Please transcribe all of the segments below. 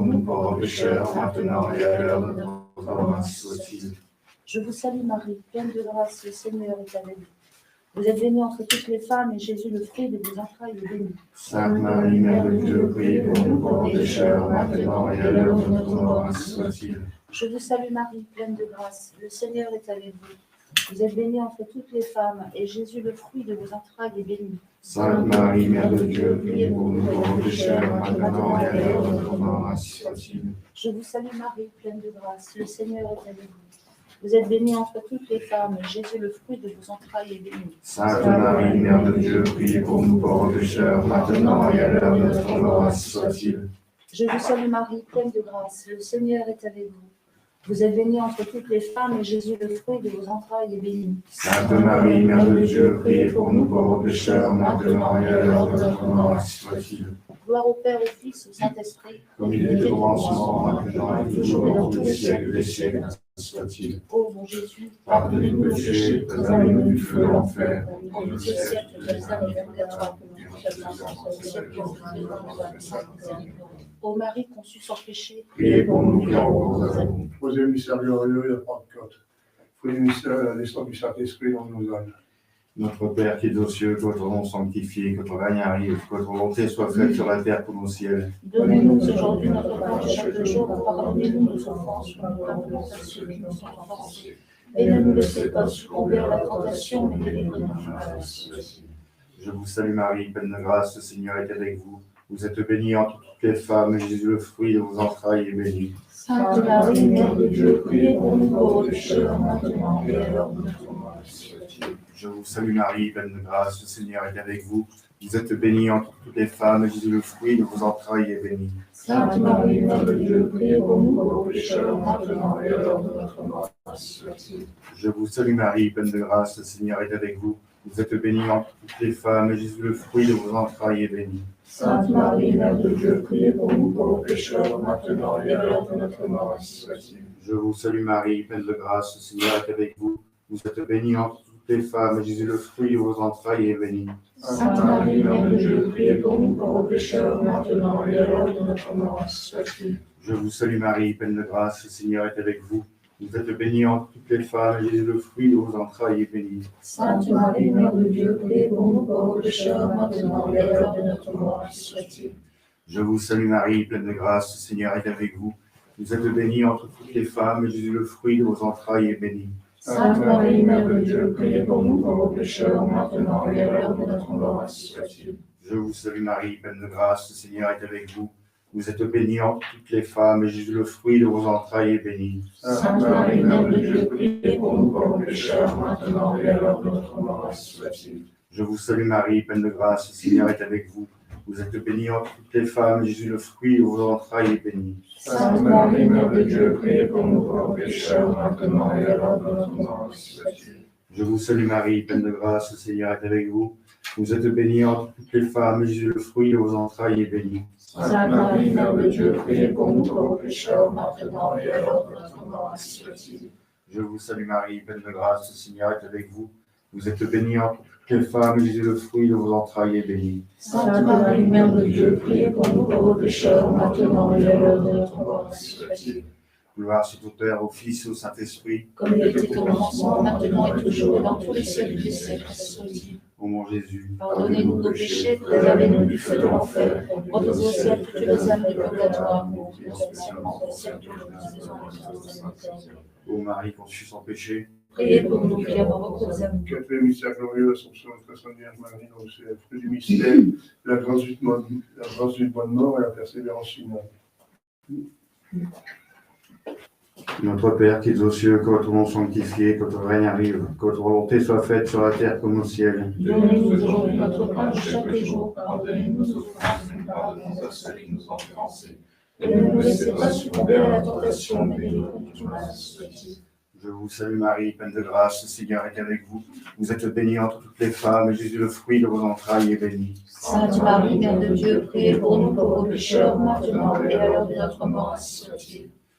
nous pauvres pécheurs, maintenant et à l'heure de notre mort, ainsi soit-il. Je vous salue Marie, pleine de grâce, le Seigneur est avec vous. Vous êtes bénie entre toutes les femmes, et Jésus, le fruit de vos entrailles, est béni. Sainte Marie, Mère de Dieu, priez pour nous pauvres pécheurs, maintenant et à l'heure de notre mort, ainsi soit-il. Je vous salue Marie, pleine de grâce, le Seigneur est avec vous. Vous êtes bénie entre toutes les femmes, et Jésus, le fruit de vos entrailles, est béni. Sainte Marie, Mère de Dieu, priez pour nous pauvres pécheurs, maintenant et à l'heure de notre mort, ainsi soit-il. Je vous salue Marie, pleine de grâce, le Seigneur est avec vous. Vous êtes bénie entre toutes les femmes, et Jésus, le fruit de vos entrailles, est béni. Sainte Marie, Mère de Dieu, priez pour nous pauvres pécheurs, maintenant et à l'heure de notre mort, ainsi soit-il. Je vous salue Marie, pleine de grâce, le Seigneur est avec vous. Vous êtes bénie entre toutes les femmes, et Jésus, le fruit de vos entrailles, est béni. Sainte Marie, Mère de Dieu, priez pour nous pauvres pécheurs, maintenant et à l'heure de notre mort, ainsi soit-il. Gloire au Père, au Fils, au Saint-Esprit, Comme il est au commencement, maintenant et toujours et dans tous les siècles des siècles, ainsi soit-il. Ô mon Jésus, Pardonnez nos péchés, préservez-nous du feu de l'enfer. conduis au ciel toutes les âmes et purgatoire. Ô Marie conçue sans péché, Priez pour nous qui en avons. Troisième mystère glorieux, la Pentecôte. Premier mystère, la descente du Saint-Esprit dans nos âmes. Notre Père qui es aux cieux, que votre nom sanctifié, que ton règne arrive, que votre volonté soit faite sur la terre comme au ciel. donnez-nous aujourd'hui notre pain de chaque jour, pardonnez-nous nos offenses, comme nous à ceux qui nous sont offensés. Et ne nous laissez pas succomber à la tentation, mais délivrez-nous du mal. Je vous salue Marie, pleine de grâce, le Seigneur est avec vous. Vous êtes bénie entre toutes les femmes, et Jésus, le fruit de vos entrailles, est béni. Sainte Marie, Mère de Dieu, priez pour nous pauvres pécheurs, maintenant et à l'heure de notre mort. Je vous salue Marie, pleine de grâce, le Seigneur est avec vous. Vous êtes bénie entre toutes les femmes, et Jésus, le fruit de vos entrailles, est béni. Sainte Marie, Mère de Dieu, priez pour nous pauvres pécheurs, maintenant et à l'heure de notre mort. Je vous salue Marie, pleine de grâce, le Seigneur est avec vous. Vous êtes bénie entre toutes les femmes, et Jésus, le fruit de vos entrailles, est béni. Sainte Marie, Mère de Dieu, priez pour nous pauvres pécheurs, maintenant et à l'heure de notre mort. Je vous salue Marie, pleine de grâce, le Seigneur est avec vous. Vous êtes bénie entre toutes les femmes, et Jésus, le fruit de vos entrailles, est béni. Sainte Marie, Mère de Dieu, priez pour nous pauvres pécheurs, maintenant et à l'heure de notre mort. Je vous salue Marie, pleine de grâce, le Seigneur est avec vous. Vous êtes bénie entre toutes les femmes, et Jésus, le fruit de vos entrailles, est béni. Sainte Marie, Mère de Dieu, priez pour nous pauvres pécheurs, maintenant et à l'heure de notre mort. Je vous salue Marie, pleine de grâce, le Seigneur est avec vous. Vous êtes bénie entre toutes les femmes, et Jésus, le fruit de vos entrailles, est béni. Sainte Marie, Mère de Dieu, priez pour nous pauvres pécheurs, maintenant et à l'heure de notre mort. Je vous salue Marie, pleine de grâce, le Seigneur est avec vous. Vous êtes bénie entre toutes les femmes, et Jésus, le fruit de vos entrailles, est béni. Sainte Marie, Mère de Dieu, priez pour nous pauvres pécheurs, maintenant et à l'heure de notre mort. Je vous salue Marie, pleine de grâce, le Seigneur est avec vous. Vous êtes bénie entre toutes les femmes, et Jésus, le fruit de vos entrailles, est béni. Sainte Marie, Mère de Dieu, priez pour nous pauvres pécheurs, maintenant et à l'heure de notre mort. Je vous salue Marie, pleine de grâce, le Seigneur est avec vous. Vous êtes bénie entre toutes les femmes, et Jésus, le fruit de vos entrailles, est béni. Sainte Marie, Mère de Dieu, priez pour nous pauvres pécheurs, maintenant et à l'heure de notre mort. Je vous salue Marie, pleine de grâce, le Seigneur est avec vous. Vous êtes bénie entre toutes les femmes, et Jésus, le fruit de vos entrailles, est béni. Sainte Marie, Mère de Dieu, priez pour nous pauvres pécheurs, maintenant et à l'heure de notre mort. Gloire soit au Père, au Fils et au Saint-Esprit. Comme il était au commencement, maintenant et toujours, et dans tous les siècles des siècles. Ô mon Jésus, Pardonnez-nous nos péchés, préservez-nous du feu de l'enfer, reposez au ciel toutes les âmes du purgatoire, spécialement au ciel de ô Marie conçue sans péché, priez pour nous qui avons recours à vous. Quatrième mystère glorieux, l'Assomption de notre Sainte Vierge Marie dans le ciel. Fruit du mystère, la grâce du bonne mort et la persévérance finale. Notre Père qui es aux cieux, que votre nom sanctifié, que votre règne arrive, que votre volonté soit faite sur la terre comme au ciel. Donnez-nous aujourd'hui notre pain de chaque jour, pardonnez-nous nos offenses, nous pardonnons à ceux qui nous ont offensés. et ne nous laissez pas succomber à la tentation, mais délivrez-nous du mal. Je vous salue Marie, pleine de grâce, le Seigneur est avec vous. Vous êtes bénie entre toutes les femmes, et Jésus, le fruit de vos entrailles, est béni. Sainte Marie, Mère de Dieu, priez pour nous pauvres pécheurs, maintenant et à l'heure de notre mort.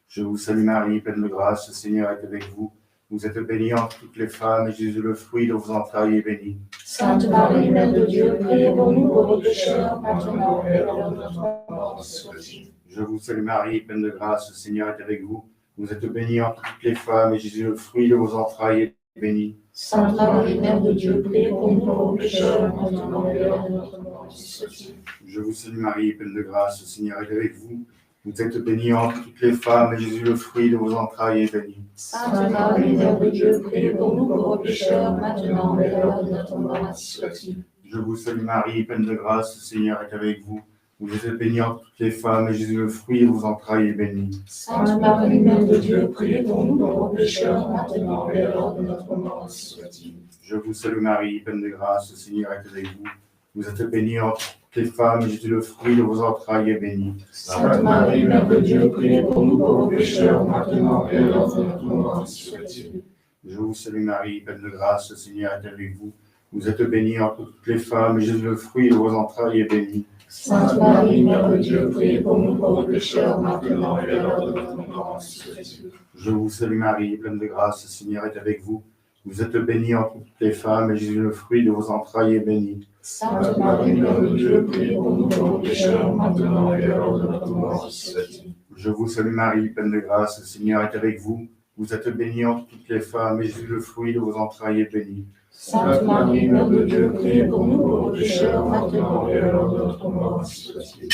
Je vous salue Marie, pleine de grâce, le Seigneur est avec vous. Vous êtes bénie entre toutes les femmes, et Jésus, le fruit de vos entrailles, est béni. Sainte Marie, Mère de Dieu, priez pour nous pauvres pécheurs, maintenant et à l'heure de notre mort. Soit-il. Je vous salue Marie, pleine de grâce, le Seigneur est avec vous. Vous êtes bénie entre toutes les femmes, et Jésus, le fruit de vos entrailles, est béni. Sainte Marie, Mère de Dieu, priez pour nous pauvres pécheurs, maintenant et à l'heure de notre mort. Soit-il. Je vous salue Marie, pleine de grâce, le Seigneur est avec vous. Vous êtes bénie entre toutes les femmes, et Jésus, le fruit de vos entrailles, est béni. Sainte Marie, Mère de Dieu, priez pour nous pauvres pécheurs, maintenant et à l'heure de notre mort. Soit-il. Je vous salue Marie, pleine de grâce, le Seigneur est avec vous. Vous êtes bénie entre toutes les femmes, et Jésus, le fruit de vos entrailles, est béni. Sainte Marie, Mère de Dieu, priez pour nous pauvres pécheurs, maintenant et à l'heure de notre mort. Soit-il. Je vous salue Marie, pleine de grâce, le Seigneur est avec vous. Vous êtes bénie entre toutes les femmes, et Jésus, le fruit de vos entrailles, est béni. Sainte Marie, Mère de Dieu, priez pour nous pauvres pécheurs, maintenant et à l'heure de notre mort. Soit-il. Je vous salue Marie, pleine de grâce, le Seigneur est avec vous. Vous êtes bénie entre toutes les femmes, et Jésus, le fruit de vos entrailles, est béni. Sainte Marie, Mère de Dieu, priez pour nous pauvres pécheurs, maintenant et à l'heure de notre mort. Soit-il. Je vous salue Marie, pleine de grâce, le Seigneur est avec vous. Vous êtes bénie entre toutes les femmes, et Jésus, le fruit de vos entrailles, est béni. Sainte Marie, Mère de Dieu, priez pour nous pauvres pécheurs, maintenant et à l'heure de notre mort. Soit-il. Je vous salue Marie, pleine de grâce, le Seigneur est avec vous. Vous êtes bénie entre toutes les femmes, et Jésus, le fruit de vos entrailles, est béni. Sainte Marie, Mère de Dieu, priez pour nous pauvres pécheurs, maintenant et à l'heure de notre mort. Soit-il.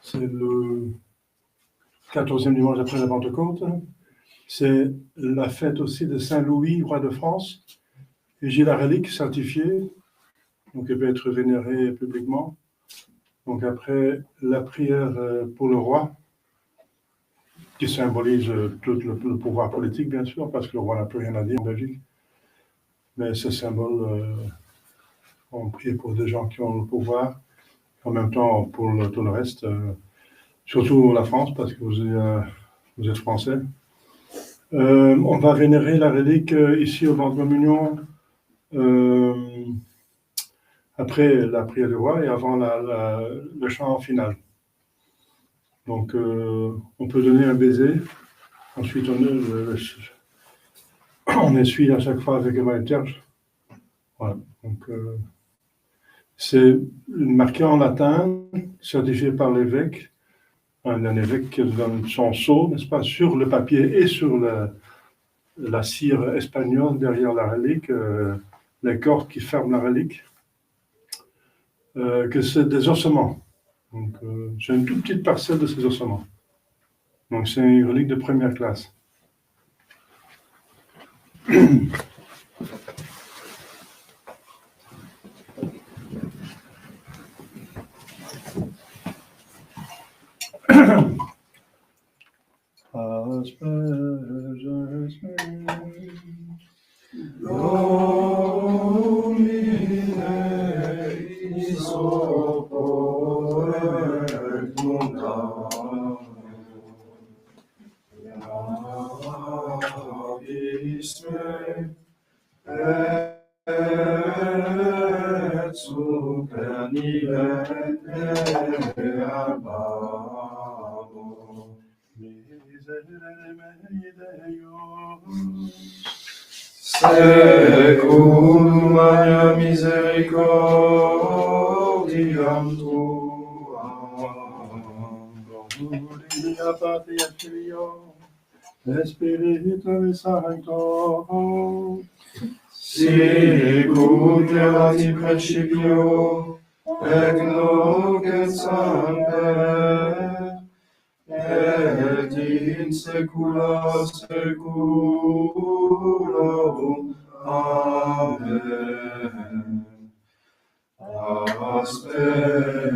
C'est le 14e dimanche après la Pentecôte. C'est la fête aussi de Saint-Louis, roi de France. Et j'ai la relique certifiée, donc elle peut être vénérée publiquement. Donc après la prière pour le roi, qui symbolise tout le pouvoir politique, bien sûr, parce que le roi n'a plus rien à dire en Belgique. Mais ce symbole, on prie pour des gens qui ont le pouvoir, en même temps pour tout le reste, surtout la France, parce que vous êtes français. On va vénérer la relique ici au banc de communion après la prière du roi et avant le chant final. Donc, on peut donner un baiser. Ensuite, on essuie à chaque fois avec un maillot de terre. Voilà. Donc, c'est marqué en latin, certifié par l'évêque. Un évêque qui donne son sceau, n'est-ce pas, sur le papier et sur la cire espagnole derrière la relique, les cordes qui ferment la relique, que c'est des ossements. Donc, j'ai une toute petite parcelle de ces ossements. Donc, c'est une relique de première classe. Secum magna misericordiam tuam. Gloria Patri et Filio, Spiritus Sancto. Sicut erat in principio, et nunc et semper, et in saecula saeculorum. Amen.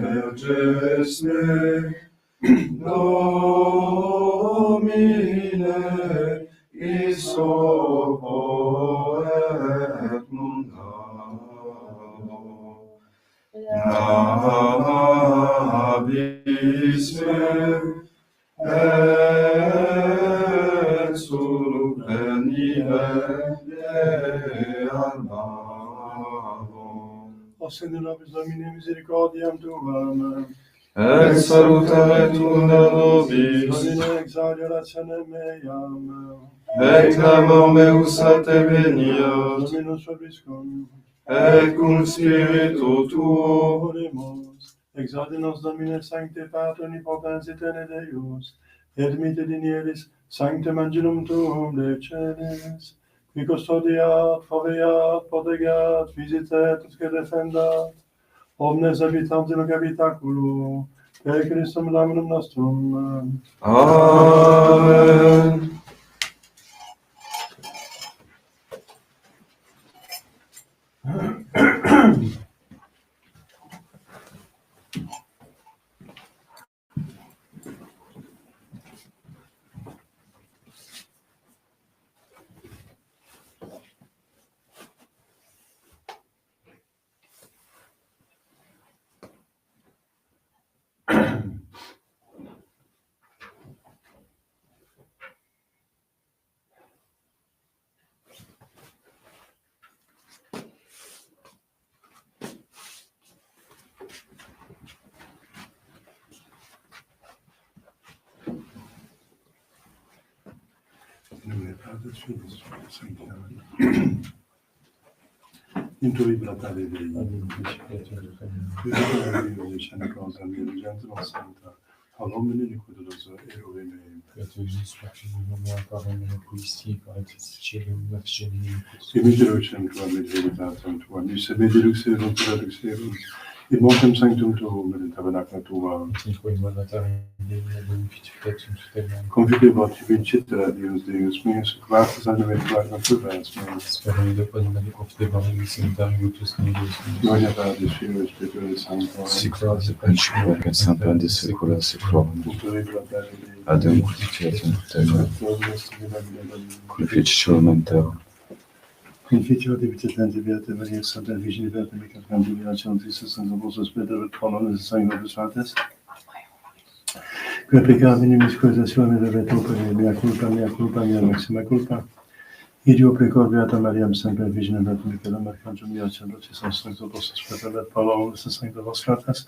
Asperges me, Domine, isopo et mundano. Nabis me, et survenire albavum. O Sende nobis Domine misericordiam tuam. Et salutare tunda nobis, Domine exaudiorationem meam. et clamor meus a te veniat, Dominus vobiscum. et cum spiritu tuo, Oremus. Exaudi nos Domine sancte Pater omnipotens eterne Deus, et mitted in elis sanctum angelum tuum de celis, qui custodiat, foveat, protegat, visitet, et defendat, omnes habitantes in hoc habitaculo, per Christum Dominum nostrum. Amen. Intuit natale Dei, ad hominem liquidos eruve meum. Imiterucem tuam et veritatem tuam, isse mediluxerum traduxerum, in montem sanctum tuum et in tabernacla tuam. Confidebot vincitera Deus Deus meus, quartus anime quartum tuas meus. Gloria Patri, Filio et Spiritus Sancto. Sicut et semper de saecula saeculorum. Adem crucifixion crucifixion mentor. Conficio de vitete beate Maria Santa Virgine beate Michael Candidiation Jesus and the Vosus Peter Tronon is sign of the Sanctus. Que peccavi minimis causazione delle tue mea culpa, mea maxima culpa. Idio precor beata Mariam sempre Virgine beate Michael Arcangelo mea celotis sancto Vosus Peter et Paulus sancto Vos Fratres.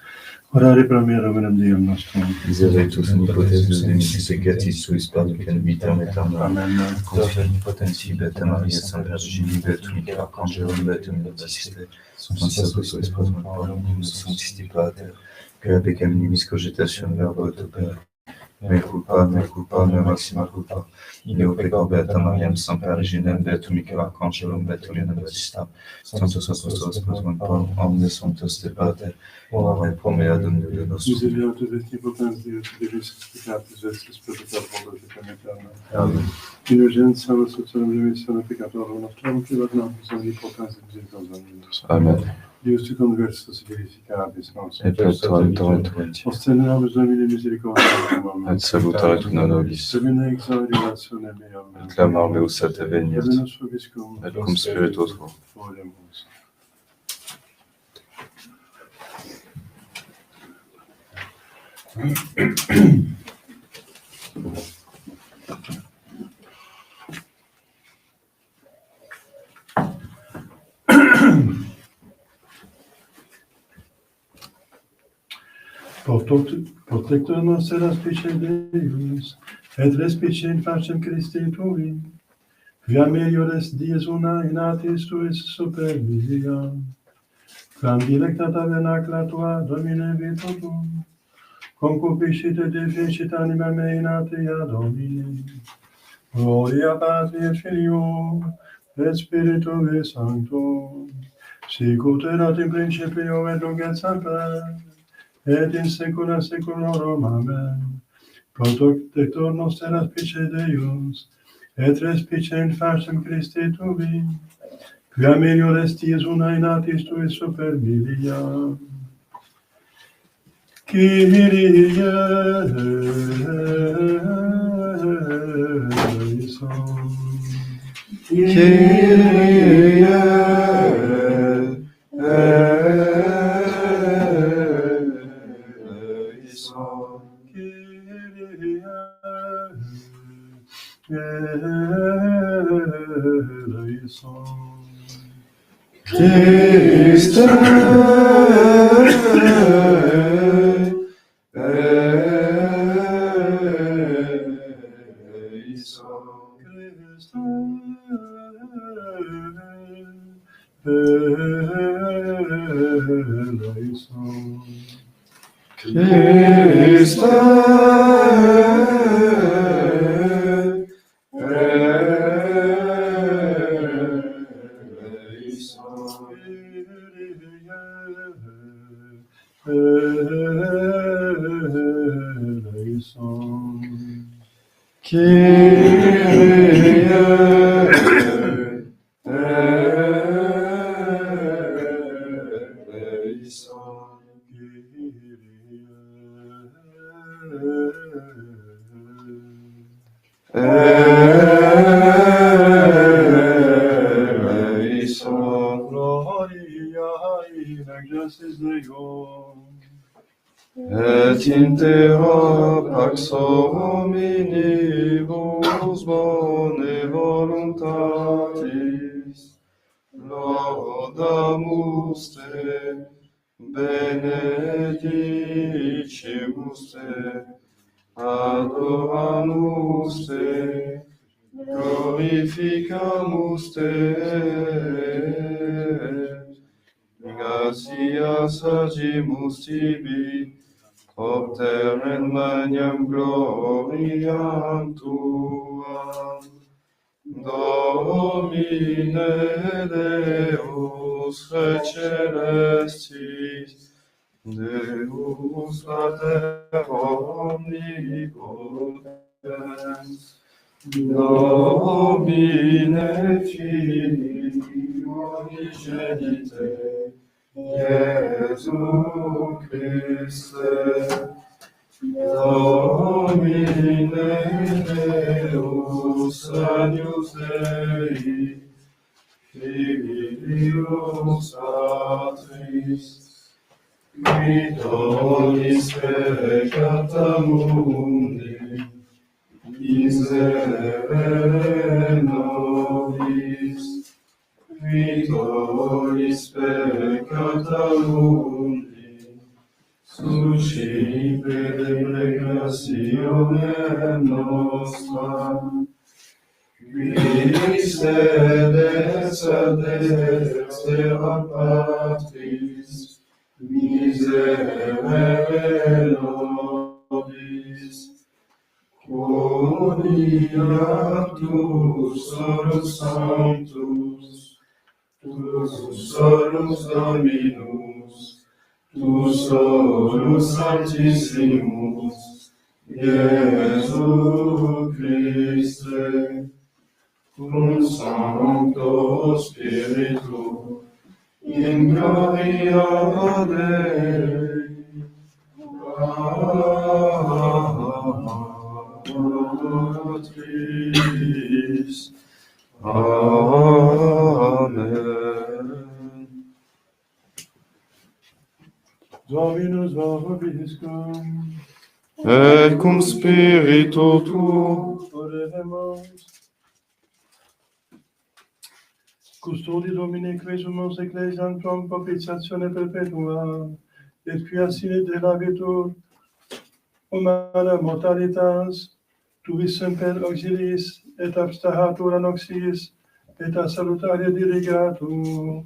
Orare pro me Dominum Deum nostrum. Miseretus omnipotentus nemicis peccatis suis paducem vitam aeternam. Amen. Confia omnipotentia Beata Maria Sancta Virgine beatum Michael Arcangelo beatum interciste. Sanctus sois pro omnibus sanctisti Pater. Que peccam minimis cogitatione verbo et opere. Mea culpa, mea maxima culpa. Io pecor beata Mariam semper Virginem beatum Michael Arcangelo beatum interciste. Sanctus apostolus pro omnes sanctos de Pater. Ora pro mea Domine nostrum. Misericorde vesti potens Deus, Deus peccatis vestis peccator polos et aeternam. Amen. In urgentia salus suturum remission peccatorum nostrum, qui vat nobis omnipotens et misericordiamus. Amen. Deus te conversus verificabis nos. Et perpetuam torrentum. Ostende nobis Domine misericordiam tuam. Et salutare tuna nobis. Domine exaudiorationem meam. Et clamor meus a te veniat. Dominus vobiscum. Et cum spiritu tuo. Oremus. Protector nostre specie Deus, et respice in facem Christi Tui, via meliores dies una in atis Tuis super vilia, quam dilecta tabernacla Tua, Domine virtutum, concupiscit et deficit anima mea in atia Domine. Gloria Patri et Filio, et Spiritui Sancto, sicut erat in principio et nunc et semper, et in saecula saeculorum. Amen. Protector noster specie Deus, et respice in facem Christi Tui, quia meliores dies una in atis Tuis super milia. Kyrie eleison. Kyrie eleison. Christe Christe Et in terra pax hominibus bone voluntatis, laudamus te, benedicimus te, adoramus te, glorificamus te, gratias agimus tibi, Opter in magnam gloriam tuam, Domine Deus Celestis, Deus Pater omnipotens, Domine Filii unigenite, Iesu Christe, Domine Deus Agnus Dei, Filius Patris, qui tollis peccata mundi, miserere nobis, qui tollis peccata mundi, suscipe deprecatione nostra, qui sedes ad extra Patris, miserere nobis, Coniatus solus sanctus, tu solus Dominus, tu solus Sanctissimus, Iesu Christe, cum Sancto Spiritu, in gloria Dei, Patris. Amen. Dominus vobiscum, Et cum spiritu tuo, oremus. Custodi Domine quesumus ecclesiam tuam propitiatione perpetua, et quia sine delavetur humana mortalitas, tuvis semper auxiliis, et abstahatur anoxis, et a salutaria dirigatum.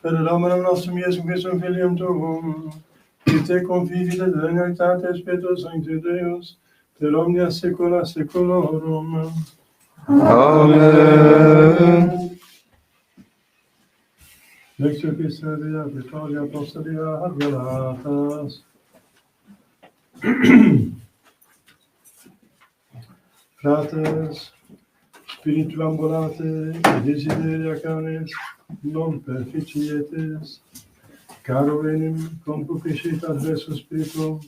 Per Dominum nostrum Iesum Christum Filium tuum, qui te confivi de dignitate Spiritus Sancti Deus, per omnia saecula saeculorum. Amen. Lectio Epistolia Petrovia Apostolia ad Galatas. Fratres, spirituam volate, desideria carnes, non perficietes, caro enim concupiscit adversus spiritum,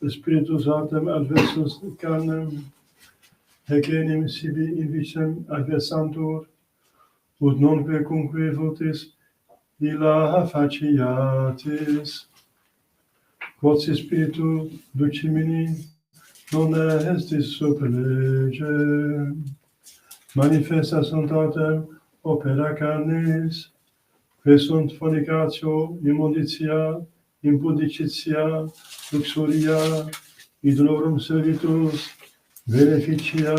spiritus autem adversus carnem, hec enim sibi invicem adversantur, ut nonque cumque votis illa faciatis. Quod si spiritu ducimini non estis sub lege, manifesta sunt autem opera carnis, que sunt fornicatio, immunditia, impudicitia, luxuria, idolorum servitus, beneficia,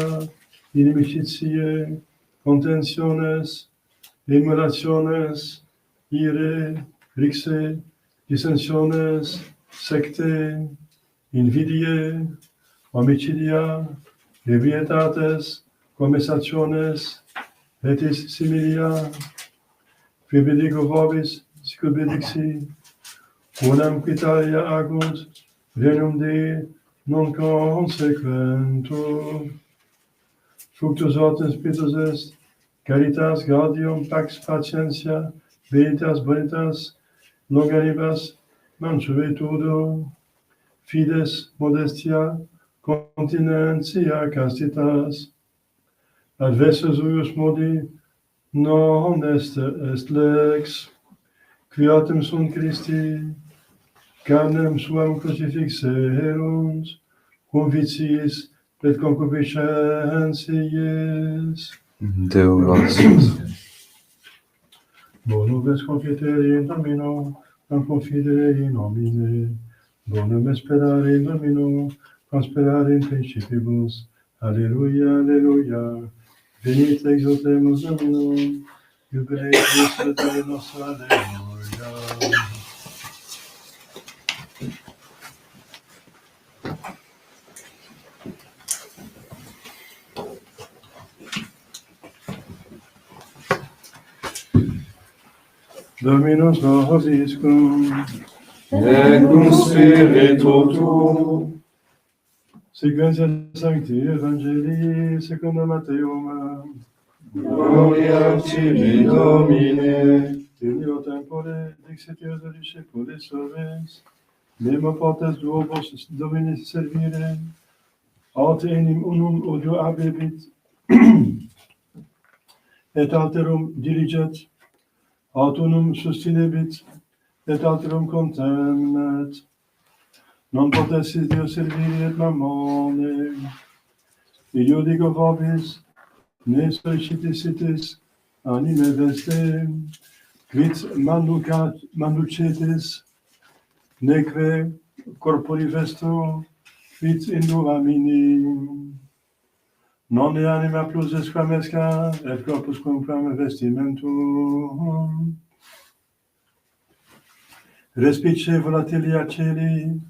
inimicitiae, contentiones, emulationes, ire, rixe, dissensiones, secte, invidiae, homicidia, ebrietates, conversationes, etis similia, qui bendigo vobis, sicut benedixi, quodam quitalia agunt, regnum Dei non consequentur. Fructus hortis spiritus est, caritas, gaudium, pax, patientia, veritas, bonitas, longanibus, mansuetudo, fides, modestia, continentia, castitas. Adversus uius modi non est lex, qui autem sunt Christi, carnem suam crucifixerunt, cum vitiis et concupiscentiis. Deo gratias. Bonum est confitere in Domino, quam confidere in nomine. Bonum est sperare in Domino, quam sperare in principibus. Alleluia, alleluia. Venite exultemus Domino, jubilemus Dei nostro, alleluia. Dominus vobiscum, Et cum spiritu tuo. sequentia sancti Evangelii secundum Matteum. Gloria a tibi, Domine. In illo tempore dixit Iesus discipulis suavis, nemo potes duobus Domini servire, aut enim unum odio abebit, et alterum diliget, aut unum sustinebit, et alterum contemnet. Non potessis Deo serviri et mammone. Io digo vobis, ne sollicitisitis anime veste, quid manducetis, neque corpori vesto, quid induvamini. Non e anima plus esquam esca, et corpus quamquam vestimentum. Respice volatilia celi,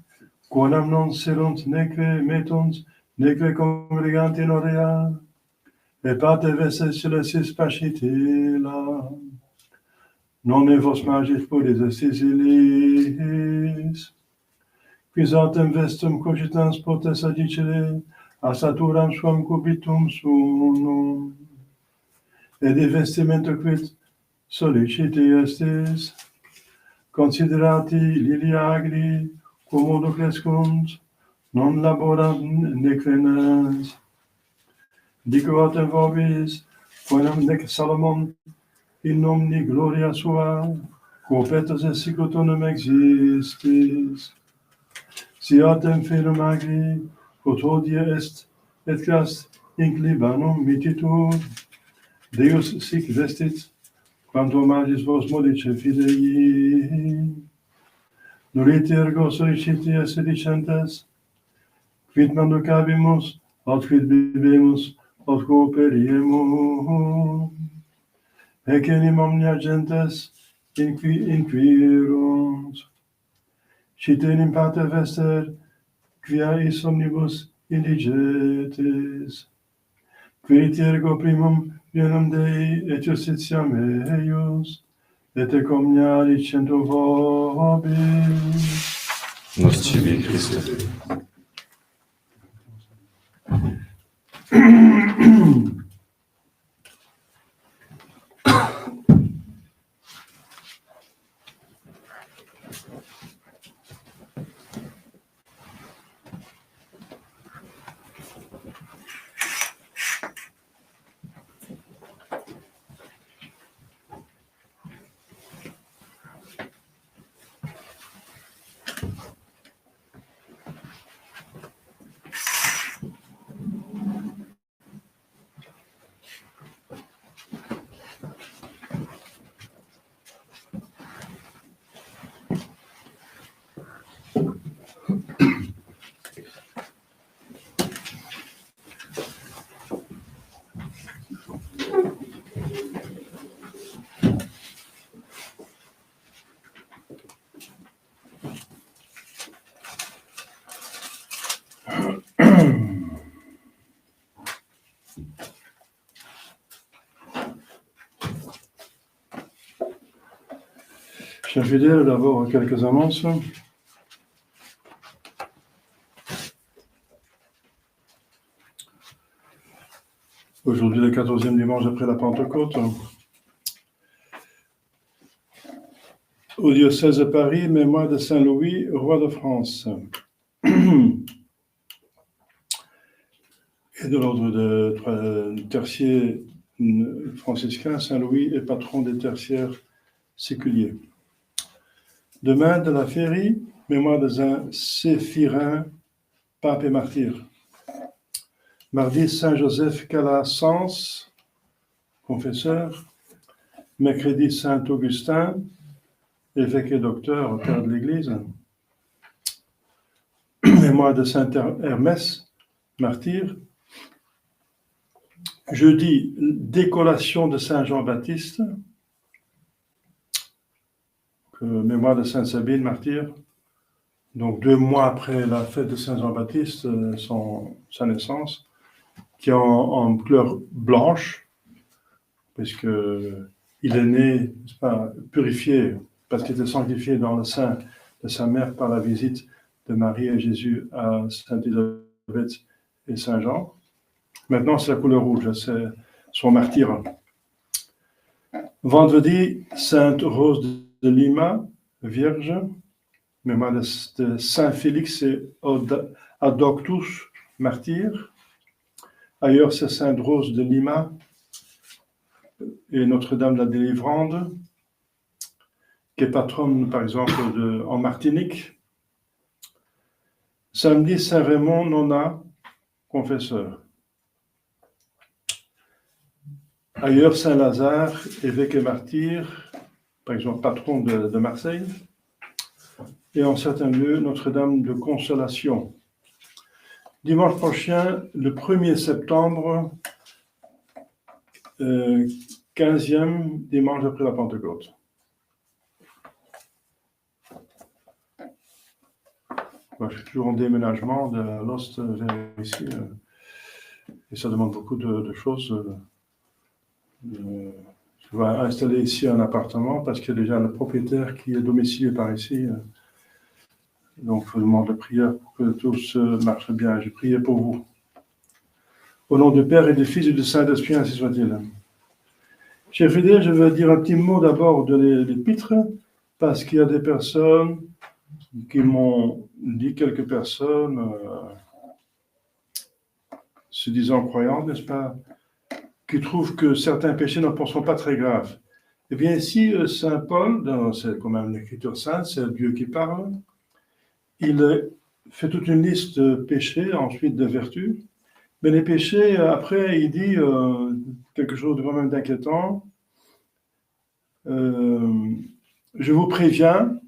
quodam non serunt neque metunt, neque congregant in orea, et pater vestes celestis pascitila. Non e vos magis puris estis illis, quis autem vestum cogitans potes adicere, a staturam suam cubitum sunum, et de vestimento quid soliciti estis, considerati lilia agri, quomodo crescunt, non laborant neque nens. Dico autem vobis, quorum nec Salomon in nomini gloria sua, quo petus et sicut unum existis. Si autem filum agri, quod hodie est, et cras inc Libanum mititur, Deus sic vestit, quanto magis vos modice fidei. Nolite ergo soliciti esse dicentes, quid manducabimus, aut quid bibemus, aut cooperiemus. Ec enim omnia gentes inquirunt. Sit enim pater vester, quia is omnibus indigetis. Quid ergo primum vienam Dei et justitiam eius, et ec omnia licento vobis. Nos tibi, Christe. Chers fidèles, d'abord quelques annonces. Aujourd'hui, le 14e dimanche après la Pentecôte. Au diocèse de Paris, mémoire de Saint Louis, roi de France. Et de l'ordre de tertiaire franciscain, Saint Louis est patron des tertiaires séculiers. Demain, de la Féerie, mémoire de Saint Séphirin, pape et martyr. Mardi, Saint Joseph Calassens, confesseur. Mercredi, Saint Augustin, évêque et docteur, père de l'Église. Mémoire de Saint Hermès, martyr. Jeudi, décollation de Saint Jean-Baptiste. Mémoire de Sainte Sabine, martyr. Donc 2 mois après la fête de Saint Jean-Baptiste, sa naissance, qui est en couleur blanche, puisqu'il est né, n'est-ce pas, purifié, parce qu'il était sanctifié dans le sein de sa mère par la visite de Marie et Jésus à Sainte Élisabeth et Saint Jean. Maintenant, c'est la couleur rouge, c'est son martyr. Vendredi, Sainte Rose de Lima, vierge, mémoire de Saint Félix et Adoctus, martyr. Ailleurs, c'est Sainte Rose de Lima et Notre-Dame de la Délivrande, qui est patronne, par exemple, en Martinique. Samedi, Saint Raymond Nona, confesseur. Ailleurs, Saint Lazare, évêque et martyr, par exemple, patron de Marseille. Et en certains lieux, Notre-Dame de Consolation. Dimanche prochain, le 1er septembre, 15e dimanche après la Pentecôte. Je suis toujours en déménagement de l'Ost vers ici, et ça demande beaucoup de choses. Je vais installer ici un appartement parce qu'il y a déjà le propriétaire qui est domicilié par ici. Donc, je vous demande de prière pour que tout se marche bien. Je prie pour vous. Au nom du Père et du Fils et du Saint-Esprit, ainsi soit-il. Chers fidèles, je vais dire un petit mot d'abord de l'épître, parce qu'il y a des personnes qui m'ont dit, quelques personnes, se disant croyantes, n'est-ce pas, qui trouvent que certains péchés ne sont pas très graves. Eh bien, ici, Saint Paul, c'est quand même l'écriture sainte, c'est Dieu qui parle, il fait toute une liste de péchés, ensuite de vertus. Mais les péchés, après, il dit quelque chose de quand même d'inquiétant. Je vous préviens,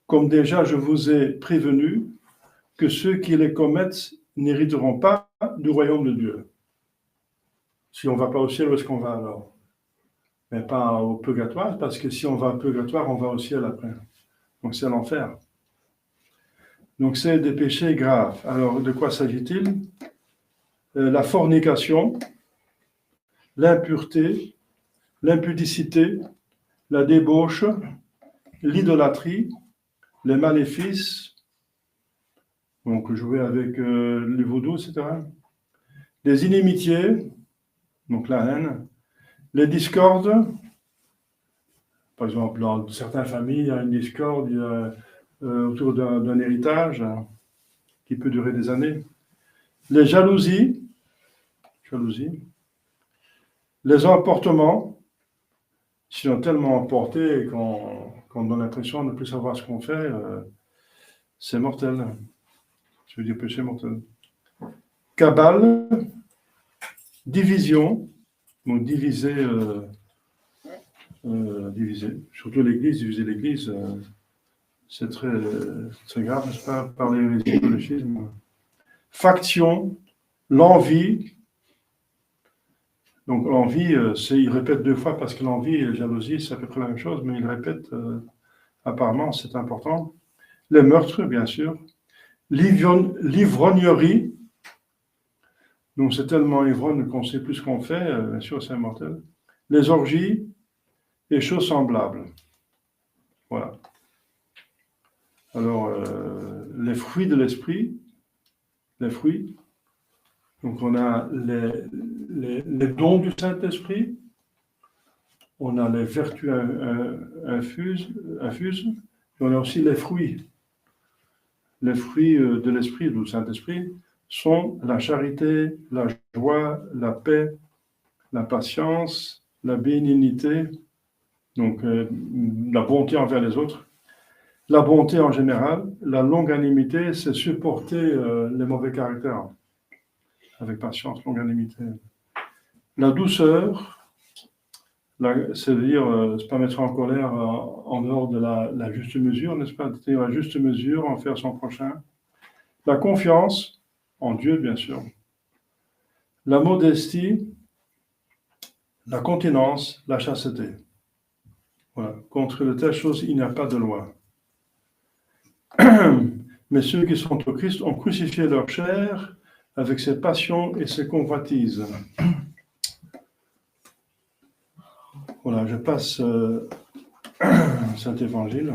comme déjà je vous ai prévenu, que ceux qui les commettent n'hériteront pas du royaume de Dieu. Si on ne va pas au ciel, où est-ce qu'on va alors? Mais pas au purgatoire, parce que si on va au purgatoire, on va au ciel après. Donc c'est l'enfer. Donc c'est des péchés graves. Alors de quoi s'agit-il? La fornication, l'impureté, l'impudicité, la débauche, l'idolâtrie, les maléfices, donc jouer avec les vaudous, etc. Les inimitiés, donc la haine, les discordes, par exemple dans certaines familles, il y a une discorde autour d'un héritage qui peut durer des années. Les jalousies, les emportements, qui sont tellement emportés qu'on donne l'impression de ne plus savoir ce qu'on fait, c'est mortel. Je veux dire péché mortel. Cabale, division, donc diviser, surtout l'Église, diviser l'Église, c'est très, très grave, n'est-ce pas, par les idéologismes. Faction, l'envie. Donc l'envie, il répète 2 fois parce que l'envie et la jalousie, c'est à peu près la même chose, mais il répète, apparemment, c'est important. Les meurtres, bien sûr. L'ivrognerie. Donc c'est tellement ivrogne qu'on ne sait plus ce qu'on fait, bien sûr, c'est mortel. Les orgies et choses semblables. Voilà. Alors, les fruits de l'esprit, les fruits. Donc, on a les dons du Saint-Esprit, on a les vertus infuses, et on a aussi les fruits. Les fruits de l'esprit, du Saint-Esprit, sont la charité, la joie, la paix, la patience, la bénignité, donc la bonté envers les autres, la bonté en général, la longanimité, c'est supporter les mauvais caractères avec patience, longanimité. La douceur, c'est-à-dire ne pas mettre en colère en dehors de la juste mesure, n'est-ce pas? C'est-à-dire la juste mesure envers son prochain. La confiance en Dieu, bien sûr. La modestie, la continence, la chasteté. Voilà. Contre de telles choses, il n'y a pas de loi. Mais ceux qui sont au Christ ont crucifié leur chair avec ses passions et ses convoitises. Voilà, je passe cet évangile.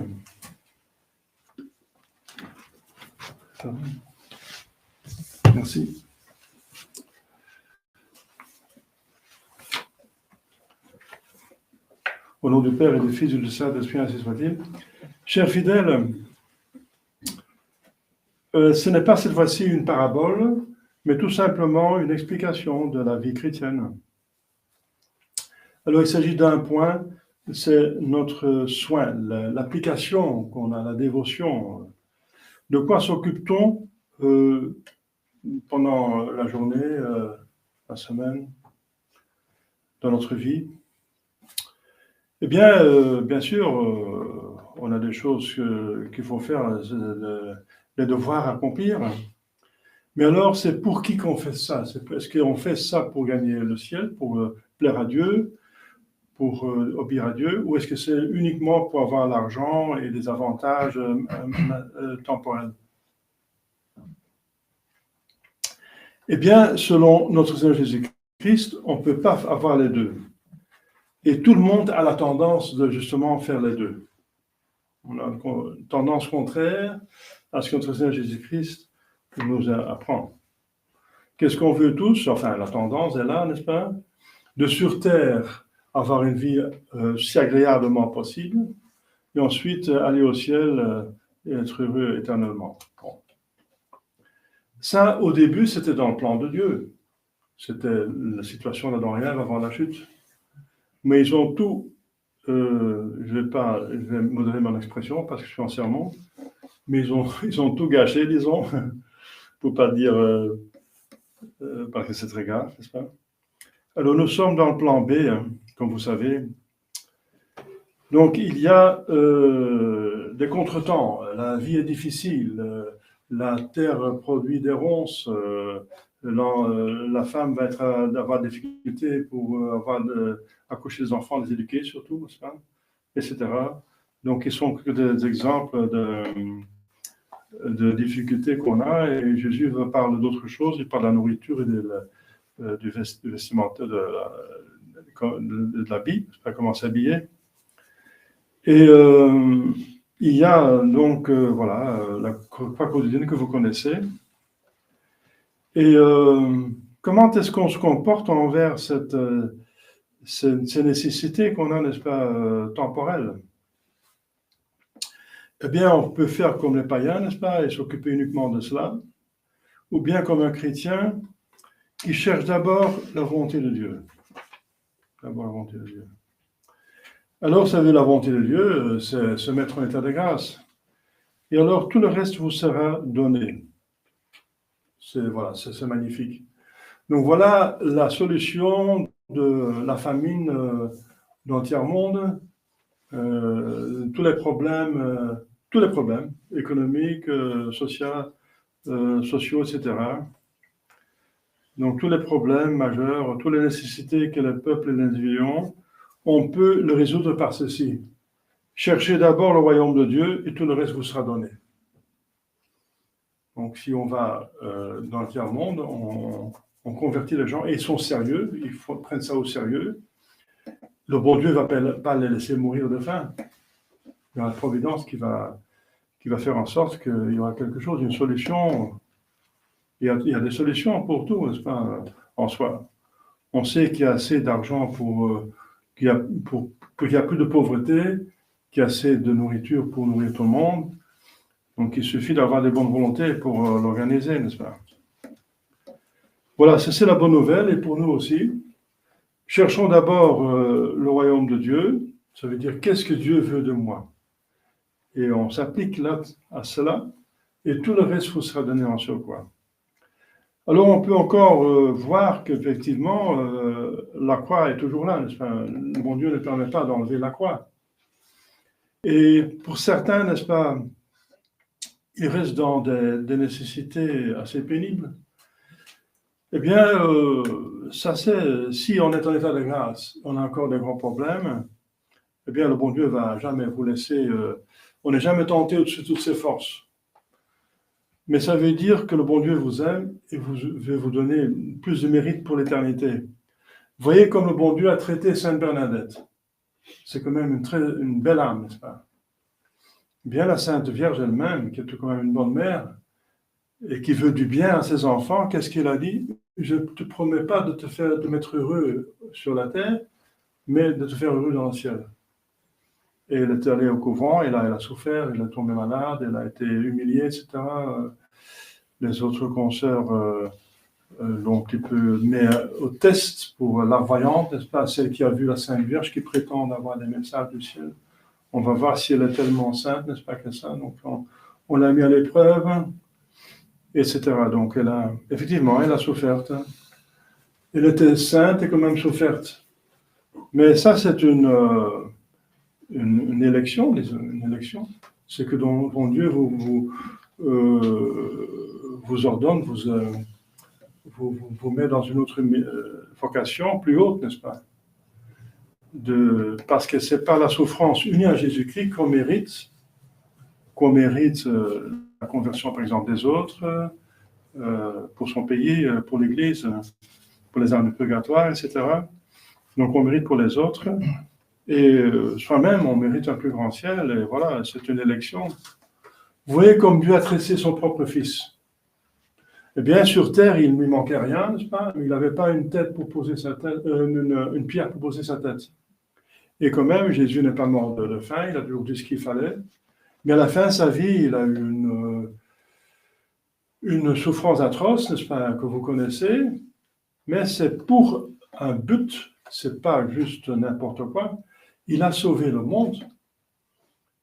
Merci. Au nom du Père et du Fils et du Saint-Esprit, ainsi soit-il. Chers fidèles, ce n'est pas cette fois-ci une parabole, mais tout simplement une explication de la vie chrétienne. Alors, il s'agit d'un point, c'est notre soin, l'application qu'on a, la dévotion. De quoi s'occupe-t-on pendant la journée, la semaine, dans notre vie? Eh bien, bien sûr, on a des choses qu'il faut faire, les devoirs à accomplir. Mais alors, c'est pour qui qu'on fait ça? Est-ce qu'on fait ça pour gagner le ciel, pour plaire à Dieu, pour obéir à Dieu, ou est-ce que c'est uniquement pour avoir l'argent et des avantages temporels? Eh bien, selon notre Seigneur Jésus-Christ, on ne peut pas avoir les deux. Et tout le monde a la tendance de justement faire les deux. On a une tendance contraire à ce que notre Seigneur Jésus-Christ nous apprend. Qu'est-ce qu'on veut tous? Enfin, la tendance est là, n'est-ce pas? De sur terre avoir une vie si agréablement possible, et ensuite aller au ciel et être heureux éternellement. Bon. Ça, au début, c'était dans le plan de Dieu. C'était la situation d'Adam et Ève avant la chute. Mais ils ont tout, je vais modérer mon expression parce que je suis en sermon, mais ils ont tout gâché, disons, pour pas dire, parce que c'est très grave, n'est-ce pas? Alors nous sommes dans le plan B, hein, comme vous savez. Donc il y a des contretemps, la vie est difficile, la terre produit des ronces, la femme va avoir des difficultés pour accoucher des enfants, les éduquer surtout, n'est-ce pas, etc. Donc ils sont que des exemples de difficultés qu'on a, et Jésus parle d'autres choses, il parle de la nourriture et du vestimentaire, de l'habit, comment s'habiller. Et il y a donc, la croix quotidienne que vous connaissez. Et comment est-ce qu'on se comporte envers ces nécessités qu'on a, n'est-ce pas, temporelles? Eh bien, on peut faire comme les païens, n'est-ce pas, et s'occuper uniquement de cela, ou bien comme un chrétien qui cherche d'abord la volonté de Dieu. D'abord la volonté de Dieu. Alors, vous savez, la volonté de Dieu, c'est se mettre en état de grâce. Et alors, tout le reste vous sera donné. C'est magnifique. Donc, voilà la solution de la famine dans le tiers-monde, tous les problèmes économiques, sociaux, etc. Donc, tous les problèmes majeurs, toutes les nécessités que le peuple et les individus ont, on peut le résoudre par ceci. Cherchez d'abord le royaume de Dieu et tout le reste vous sera donné. Donc, si on va dans le tiers-monde, on convertit les gens et ils sont sérieux, il faut prendre ça au sérieux. Le bon Dieu ne va pas les laisser mourir de faim. Il y a la providence qui va qui va faire en sorte qu'il y aura quelque chose, une solution. Il y a des solutions pour tout, n'est-ce pas, en soi. On sait qu'il y a assez d'argent pour qu'il y a plus de pauvreté, qu'il y a assez de nourriture pour nourrir tout le monde. Donc, il suffit d'avoir des bonnes volontés pour l'organiser, n'est-ce pas? Voilà, ça c'est la bonne nouvelle, et pour nous aussi. Cherchons d'abord le royaume de Dieu, ça veut dire qu'est-ce que Dieu veut de moi. Et on s'applique là à cela, et tout le reste vous sera donné en surcroît. Alors on peut encore voir qu'effectivement, la croix est toujours là, n'est-ce pas? Le bon Dieu ne permet pas d'enlever la croix. Et pour certains, n'est-ce pas, ils restent dans des nécessités assez pénibles. Eh bien, ça c'est, si on est en état de grâce, on a encore des grands problèmes, eh bien le bon Dieu ne va jamais vous laisser, on n'est jamais tenté au-dessus de toutes ses forces. Mais ça veut dire que le bon Dieu vous aime et veut vous donner plus de mérite pour l'éternité. Vous voyez comme le bon Dieu a traité Sainte Bernadette. C'est quand même une belle âme, n'est-ce pas? Bien la Sainte Vierge elle-même, qui est quand même une bonne mère, et qui veut du bien à ses enfants, qu'est-ce qu'il a dit? Je ne te promets pas de mettre heureux sur la terre, mais de te faire heureux dans le ciel. Et elle est allée au couvent, et là, elle a souffert, elle est tombée malade, elle a été humiliée, etc. Les autres consoeurs l'ont un petit peu mis au test pour la voyante, n'est-ce pas, celle qui a vu la Sainte Vierge, qui prétend avoir des messages du ciel. On va voir si elle est tellement sainte, n'est-ce pas, que ça. Donc, on l'a mis à l'épreuve, etc. Donc, effectivement, elle a souffert. Elle était sainte et quand même soufferte. Mais ça, c'est une élection, une élection. C'est que dont Dieu vous ordonne, vous met dans une autre vocation plus haute, n'est-ce pas? Parce que c'est par la souffrance unie à Jésus-Christ qu'on mérite la conversion, par exemple, des autres, pour son pays, pour l'Église, pour les âmes du purgatoire, etc. Donc on mérite pour les autres, et soi-même on mérite un plus grand ciel, et voilà, c'est une élection. Vous voyez comme Dieu a tressé son propre Fils. Eh bien, sur terre, il ne lui manquait rien, n'est-ce pas? Il n'avait pas une tête pour poser sa tête, une pierre pour poser sa tête. Et quand même, Jésus n'est pas mort de faim, il a toujours dit ce qu'il fallait. Mais à la fin de sa vie, il a eu une souffrance atroce, n'est-ce pas, que vous connaissez. Mais c'est pour un but, c'est pas juste n'importe quoi. Il a sauvé le monde.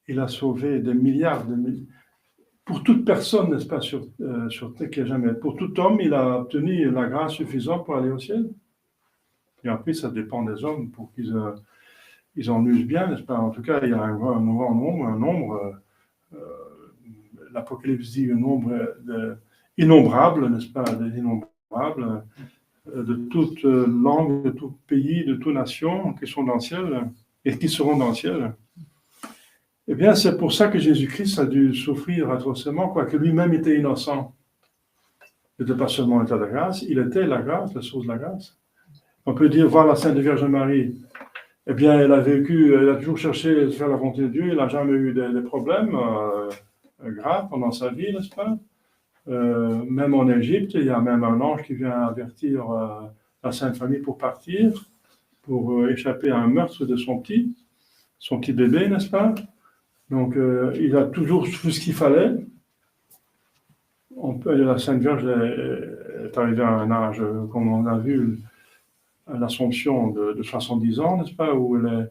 Il a sauvé des milliards de milliards. Pour toute personne, n'est-ce pas, sur terre qui a jamais. Pour tout homme, il a obtenu la grâce suffisante pour aller au ciel. Et après, ça dépend des hommes pour qu'ils en usent bien, n'est-ce pas? En tout cas, il y a un grand nombre. L'Apocalypse dit un nombre innombrable, n'est-ce pas? Innombrable, de toute langue, de tout pays, de toute nation qui sont dans le ciel et qui seront dans le ciel. Eh bien, c'est pour ça que Jésus-Christ a dû souffrir atrocement, quoique lui-même était innocent. Il n'était pas seulement en état de grâce, il était la grâce, la source de la grâce. On peut dire, voir la Sainte Vierge Marie, eh bien, elle a toujours cherché à faire la volonté de Dieu, elle n'a jamais eu des problèmes graves pendant sa vie, n'est-ce pas? Même en Égypte, il y a même un ange qui vient avertir la Sainte Famille pour partir, pour échapper à un meurtre de son petit bébé, n'est-ce pas? Donc, il a toujours fait ce qu'il fallait. La Sainte Vierge est arrivée à un âge, comme on a vu, à l'Assomption de 70 ans, n'est-ce pas, où elle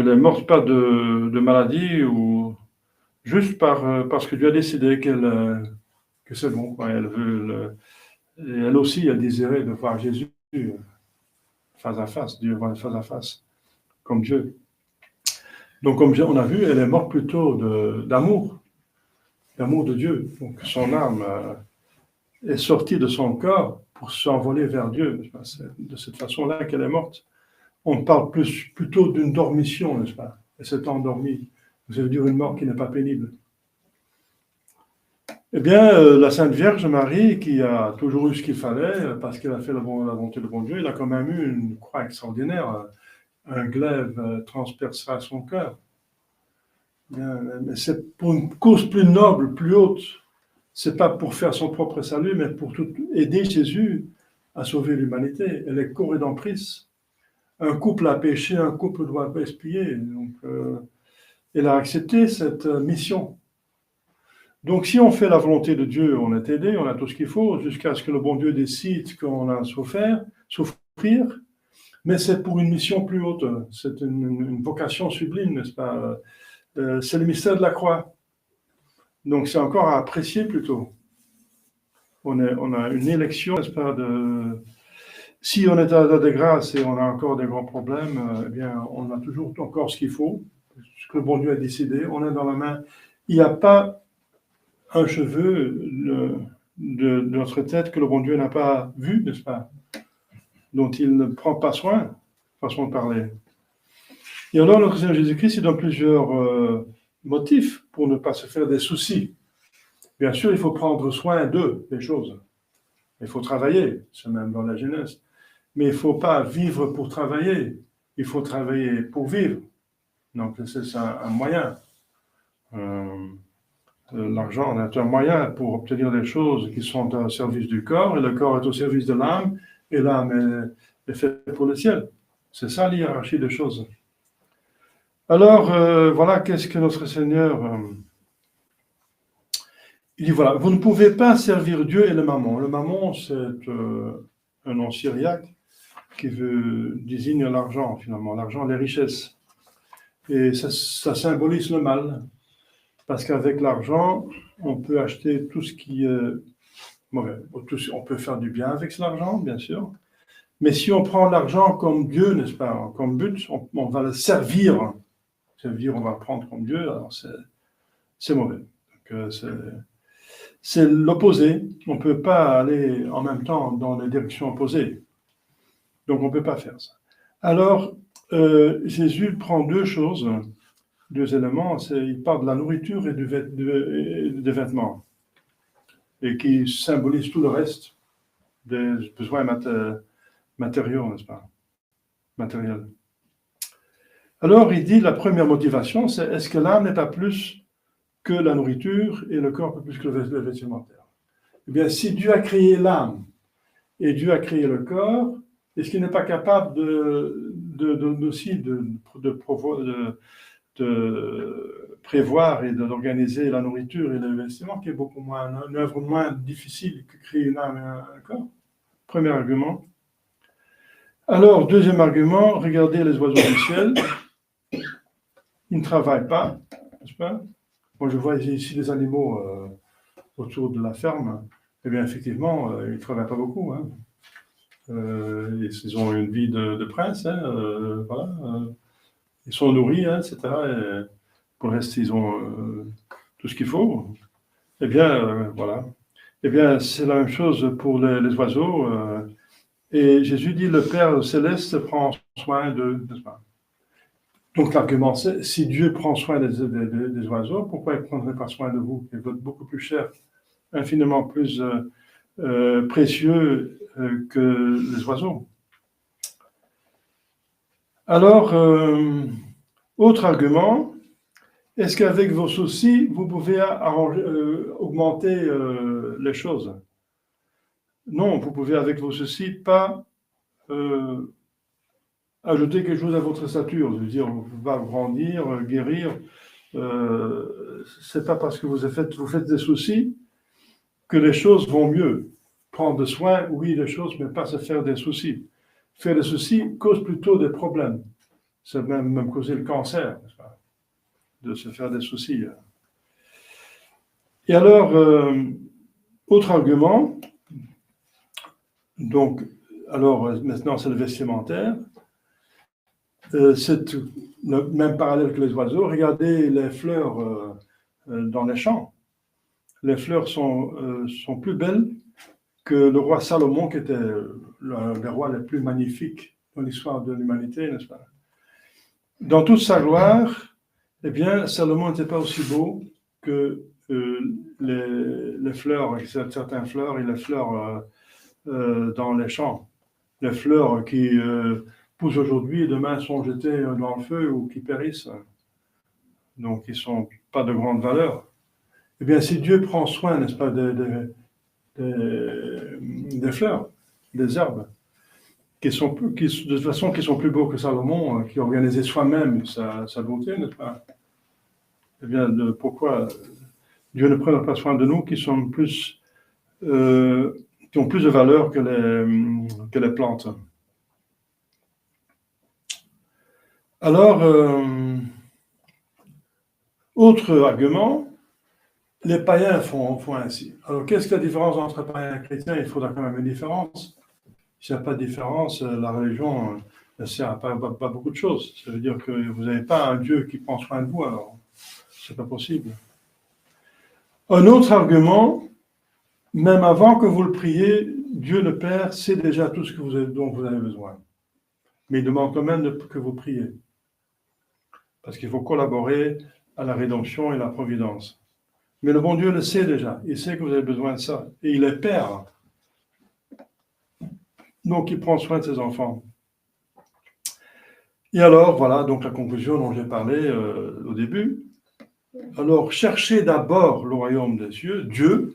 est morte pas de maladie, ou juste parce que Dieu a décidé que c'est bon, quoi. Elle aussi a désiré de voir Jésus face à face, Dieu face à face, comme Dieu. Donc, comme on a vu, elle est morte plutôt d'amour de Dieu. Donc, son âme est sortie de son corps pour s'envoler vers Dieu. C'est de cette façon-là qu'elle est morte. On parle plutôt d'une dormition, n'est-ce pas? Elle s'est endormie. Ça veut dire une mort qui n'est pas pénible. Eh bien, la Sainte Vierge Marie, qui a toujours eu ce qu'il fallait, parce qu'elle a fait la volonté de bon Dieu, elle a quand même eu une croix extraordinaire. Un glaive transpercera son cœur. Mais c'est pour une cause plus noble, plus haute. C'est pas pour faire son propre salut, mais pour aider Jésus à sauver l'humanité. Elle est co-rédemptrice. Un couple a péché, un couple doit expier. Donc, elle a accepté cette mission. Donc, si on fait la volonté de Dieu, on est aidé, on a tout ce qu'il faut, jusqu'à ce que le bon Dieu décide qu'on a souffrir, mais c'est pour une mission plus haute. C'est une vocation sublime, n'est-ce pas? C'est le mystère de la croix. Donc, c'est encore à apprécier plutôt. On a une élection, n'est-ce pas, si on est à la grâce et on a encore des grands problèmes, eh bien, on a toujours encore ce qu'il faut, ce que le bon Dieu a décidé, on est dans la main. Il n'y a pas un cheveu de notre tête que le bon Dieu n'a pas vu, n'est-ce pas, dont il ne prend pas soin, façon de parler. Et alors, notre Seigneur Jésus-Christ, il donne plusieurs motifs pour ne pas se faire des soucis. Bien sûr, il faut prendre soin des choses. Il faut travailler, c'est même dans la Genèse. Mais il ne faut pas vivre pour travailler. Il faut travailler pour vivre. Donc, c'est un moyen. L'argent est un moyen pour obtenir des choses qui sont au service du corps, et le corps est au service de l'âme, et l'âme est faite pour le ciel. C'est ça l'hiérarchie des choses. Alors, voilà, qu'est-ce que notre Seigneur... il dit, voilà, vous ne pouvez pas servir Dieu et le mammon. Le mammon, c'est un nom syriaque qui désigne l'argent, finalement, l'argent, les richesses. Et ça symbolise le mal, parce qu'avec l'argent, on peut acheter tout ce qui est mauvais. On peut faire du bien avec l'argent, bien sûr, mais si on prend l'argent comme Dieu, n'est-ce pas, comme but, on va le servir. Servir, on va le prendre comme Dieu, alors c'est mauvais. Donc, c'est l'opposé. On ne peut pas aller en même temps dans les directions opposées. Donc, on ne peut pas faire ça. Alors, Jésus prend deux choses, deux éléments. Il parle de la nourriture et des vêtements, et qui symbolise tout le reste des besoins matériaux, n'est-ce pas? Matériels. Alors, il dit, la première motivation, c'est est-ce que l'âme n'est pas plus que la nourriture et le corps pas plus que le vestimentaire? Eh bien, si Dieu a créé l'âme et Dieu a créé le corps, est-ce qu'il n'est pas capable aussi de prévoir et d'organiser la nourriture et le vêtement, qui est beaucoup moins, une œuvre moins difficile que créer une âme et un corps? Premier argument. Alors, deuxième argument, regardez les oiseaux du ciel. Ils ne travaillent pas, n'est-ce pas? Moi, je vois ici des animaux autour de la ferme. Eh bien, effectivement, ils ne travaillent pas beaucoup. Hein. Ils ont une vie de prince. Hein, voilà, ils sont nourris, hein, etc. Et pour le reste, ils ont tout ce qu'il faut. Eh bien, voilà. Eh bien, c'est la même chose pour les oiseaux. Et Jésus dit, le Père céleste prend soin d'eux, n'est-ce pas? Donc l'argument, c'est, si Dieu prend soin des oiseaux, pourquoi il ne prendrait pas soin de vous, qui est beaucoup plus cher, infiniment plus précieux que les oiseaux? Alors, autre argument, est-ce qu'avec vos soucis, vous pouvez augmenter les choses? Non, vous pouvez avec vos soucis pas ajouter quelque chose à votre stature, je veux dire, on va grandir, guérir. C'est pas parce que vous faites des soucis que les choses vont mieux. Prendre soin, oui, des choses, mais pas se faire des soucis. Faire des soucis cause plutôt des problèmes. Ça peut même causer le cancer, n'est-ce pas, de se faire des soucis. Et alors, autre argument, donc, alors maintenant c'est le vestimentaire. C'est le même parallèle que les oiseaux. Regardez les fleurs dans les champs. Les fleurs sont plus belles que le roi Salomon, qui était l'un des rois les plus magnifiques dans l'histoire de l'humanité, n'est-ce pas? Dans toute sa gloire, eh bien, Salomon n'était pas aussi beau que les fleurs, certaines fleurs et les fleurs dans les champs. Les fleurs qui poussent aujourd'hui et demain sont jetées dans le feu ou qui périssent. donc qui ne sont pas de grande valeur. Eh bien, si Dieu prend soin, n'est-ce pas, des fleurs, des herbes, qui de toute façon, qui sont plus beaux que Salomon, qui organisait soi-même sa beauté, n'est-ce pas? Eh bien, pourquoi Dieu ne prend pas soin de nous qui sont plus, qui ont plus de valeur que les plantes? Alors, autre argument, les païens font ainsi. Alors, qu'est-ce que la différence entre païens et chrétiens? Il faudra quand même une différence. S'il n'y a pas de différence, la religion ne sert à pas beaucoup de choses. Ça veut dire que vous n'avez pas un Dieu qui prend soin de vous, alors c'est pas possible. Un autre argument, même avant que vous le priez, Dieu le Père sait déjà tout ce dont vous avez besoin. Mais il demande quand même que vous priez. Parce qu'il faut collaborer à la rédemption et la providence. Mais le bon Dieu le sait déjà. Il sait que vous avez besoin de ça. Et il est Père. Donc, il prend soin de ses enfants. Et alors, voilà, donc la conclusion dont j'ai parlé au début. Alors, cherchez d'abord le royaume des cieux, Dieu,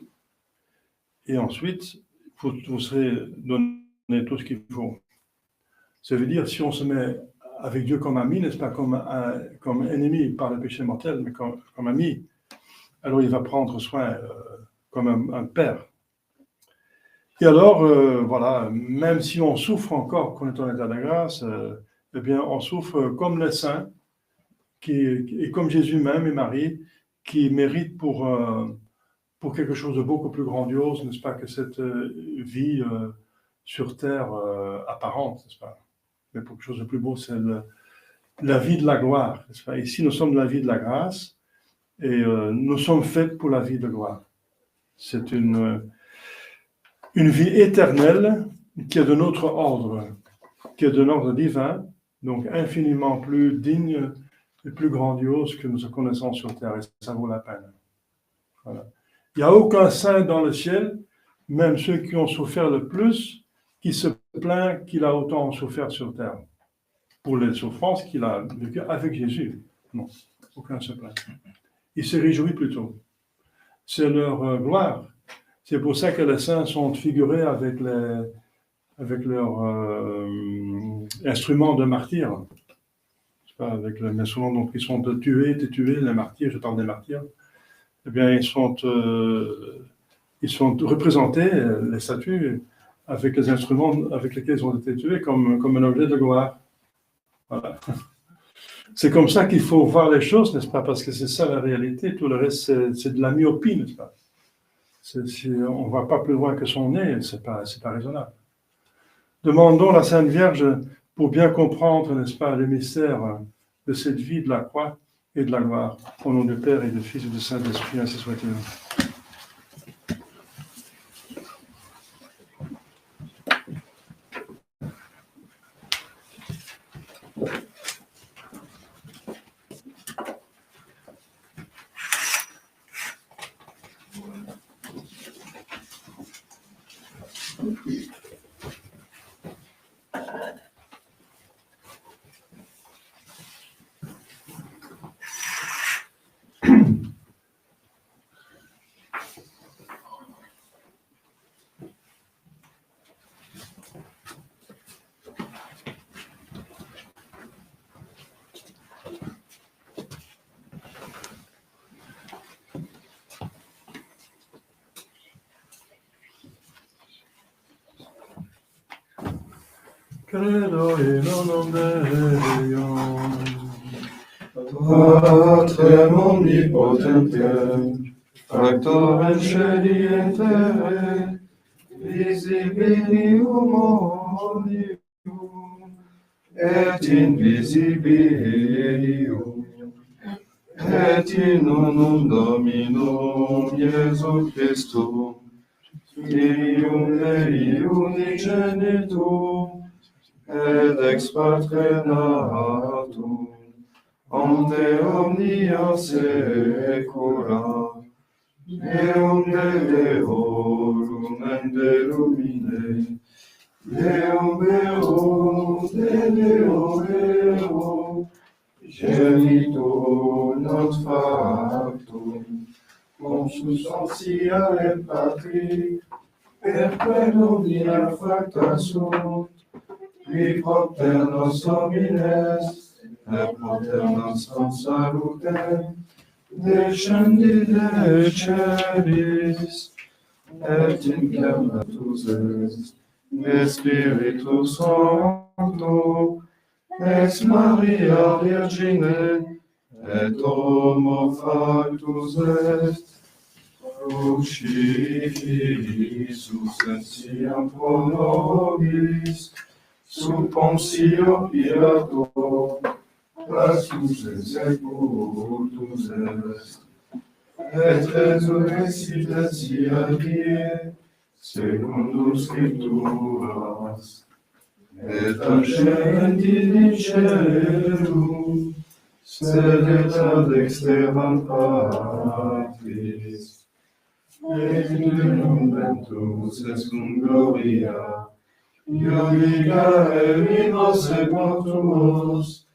et ensuite, vous serez donné tout ce qu'il faut. Ça veut dire, si on se met avec Dieu comme ami, n'est-ce pas, comme ennemi par le péché mortel, mais comme ami, alors il va prendre soin comme un père. Et alors, voilà, même si on souffre encore qu'on est en état de grâce, eh bien, on souffre comme les saints, et comme Jésus même et Marie, qui méritent pour quelque chose de beaucoup plus grandiose, n'est-ce pas, que cette vie sur terre apparente, n'est-ce pas? Mais pour quelque chose de plus beau, c'est la vie de la gloire, n'est-ce pas? Ici, nous sommes de la vie de la grâce, et nous sommes faits pour la vie de gloire. C'est une vie éternelle qui est de notre ordre, qui est de l'ordre divin, donc infiniment plus digne et plus grandiose que nous connaissons sur terre, et ça vaut la peine. Voilà. Il n'y a aucun saint dans le ciel, même ceux qui ont souffert le plus, qui se plaint qu'il a autant souffert sur terre, pour les souffrances qu'il a vécues avec Jésus. Non, aucun se plaint. Il se réjouit plutôt. C'est leur gloire. C'est pour ça que les saints sont figurés avec leurs instruments de martyrs. Mais souvent, donc, ils sont tués, les martyrs, je parle des martyrs. Eh bien, ils sont représentés, les statues, avec les instruments avec lesquels ils ont été tués, comme un objet de gloire. Voilà. C'est comme ça qu'il faut voir les choses, n'est-ce pas? Parce que c'est ça la réalité. Tout le reste, c'est de la myopie, n'est-ce pas? On ne va pas plus loin que son nez, c'est pas raisonnable. Demandons la Sainte Vierge pour bien comprendre, n'est-ce pas, les mystères de cette vie de la croix et de la gloire. Au nom du Père et du Fils et du Saint-Esprit, ainsi soit-il. Credo in un Deo, Patrem omnipotentem, factorem celi et terrae, visibilium omnium, et invisibilium, et in unum Dominum Iesu Christum, Filium Dei unigenitum, et ex Patre natum, ante omnia saecula, Deum de Deorum et de Lumine, Deum Deum de Deum Deum, Genito non factum, cum substantia et patri, perque nomina facta sunt, qui propter nos homines, et propter nostrum salute, descendit de celis, et incarnatus est, de Spiritus Sancto, ex Maria Virgine, et homo factus est, crucifisus etiam pro nobis, sub Pontio Pilato, passus et sepultus est, et resurrexit etiam die, secundum Scripturas, et ascendit in caelum, sedet ad extremam Patris, et in ventus est cum gloria, iudica vivos et mortuos,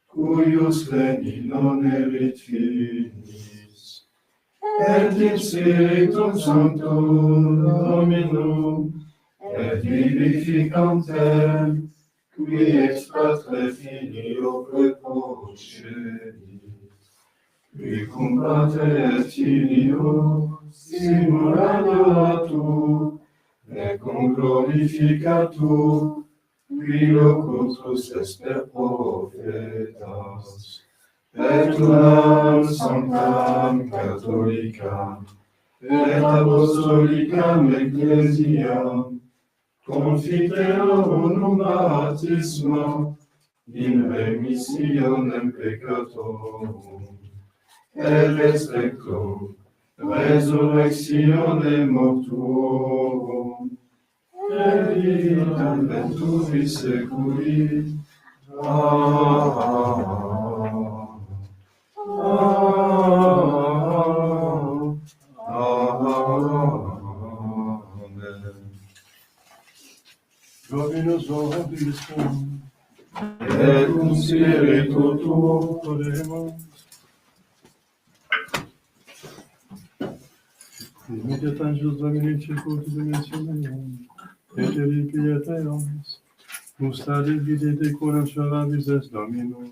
cuius pleni non erit finis, et in Spiritum Sanctum Dominum, et vivificantem, qui ex Patre Filio procedit, qui cum Patre et Filio simuladoratur, et cum glorificatur, qui locutus est per prophetas, et unam sanctam catholicam, et apostolicam ecclesiam, confiteor unum baptisma, in remissionem peccatorum, et respecto resurrectione mortuorum, et vitam venturi seculi. Amen. Dominus vobiscum, Et cum spiritu tuo, oremus. Imitiat angelus Domini circuitus dimensionem, et repieteos, mustade videte coram suavabis est Dominus.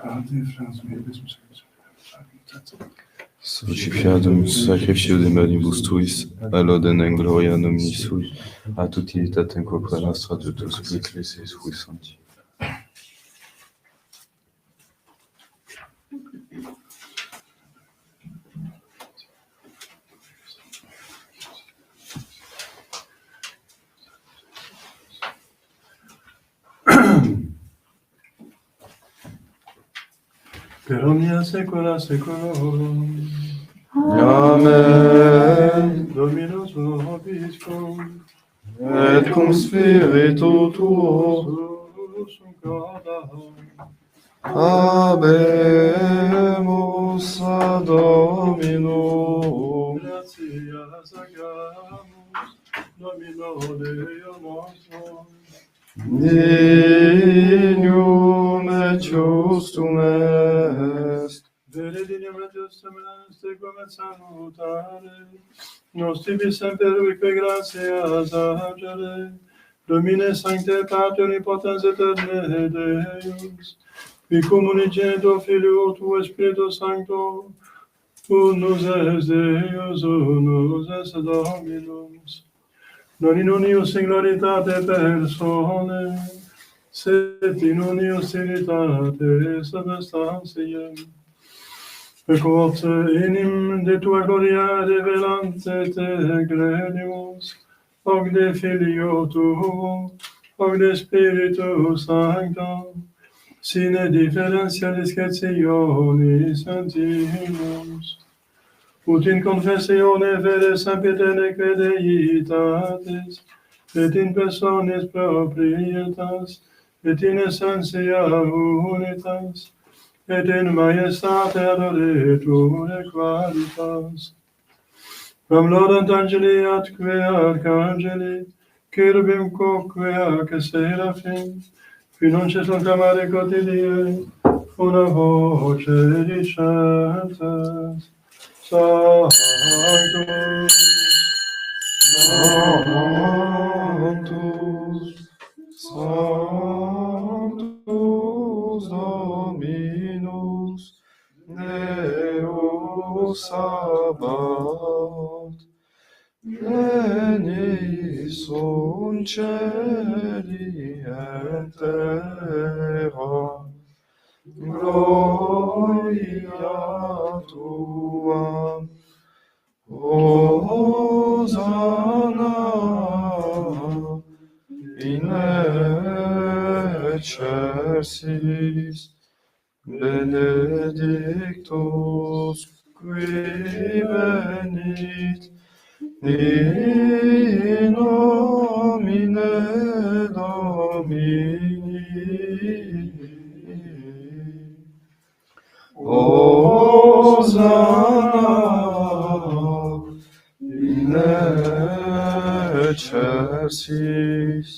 Ante Franz Mebis, Recipiadum sacrificio de manibus tuis, allodem en gloria nomini sui, ad utilitatem corpora nostra tutus qui ecclesiae sui sancti. Per omnia saecula saeculorum. Amen. Dominus vobiscum. Et cum spiritu tuo. Sursum corda. Habemus ad Dominum. Gratias agamus. Domino Deo nostro. Dignum et justum est. Vere dignum et justum est, ecum et salutare. Nos tibi semper vique gratias agere. Domine sancte Pater omnipotens aeterne Deus, qui communicetur Filio tuo Spiritus Sancto, unus est Deus, unus est Dominus. Non in unius singularitate personae, sed in unius trinitate substantiae. Quod enim de tua gloria revelante te credimus, hoc de Filio tuo, hoc de Spiritus Sancto, sine differentia discretionis sentimus. Ut in confessione fede sapiente credeitatis, et in personis proprietas, et in essentia unitas, et in majestate adoretur qualitas. Quam laudant angeli atque arcangeli, cherubim quoque ac seraphim, qui non cessant clamare quotidie, una voce dicentes, Sanctus, Sanctus, Sanctus Dominus, Deus Sabaoth, Pleni sunt celi et terra, gloria tua. Hosanna in excelsis, benedictus qui venit in nomine Domini. Hosanna in excelsis.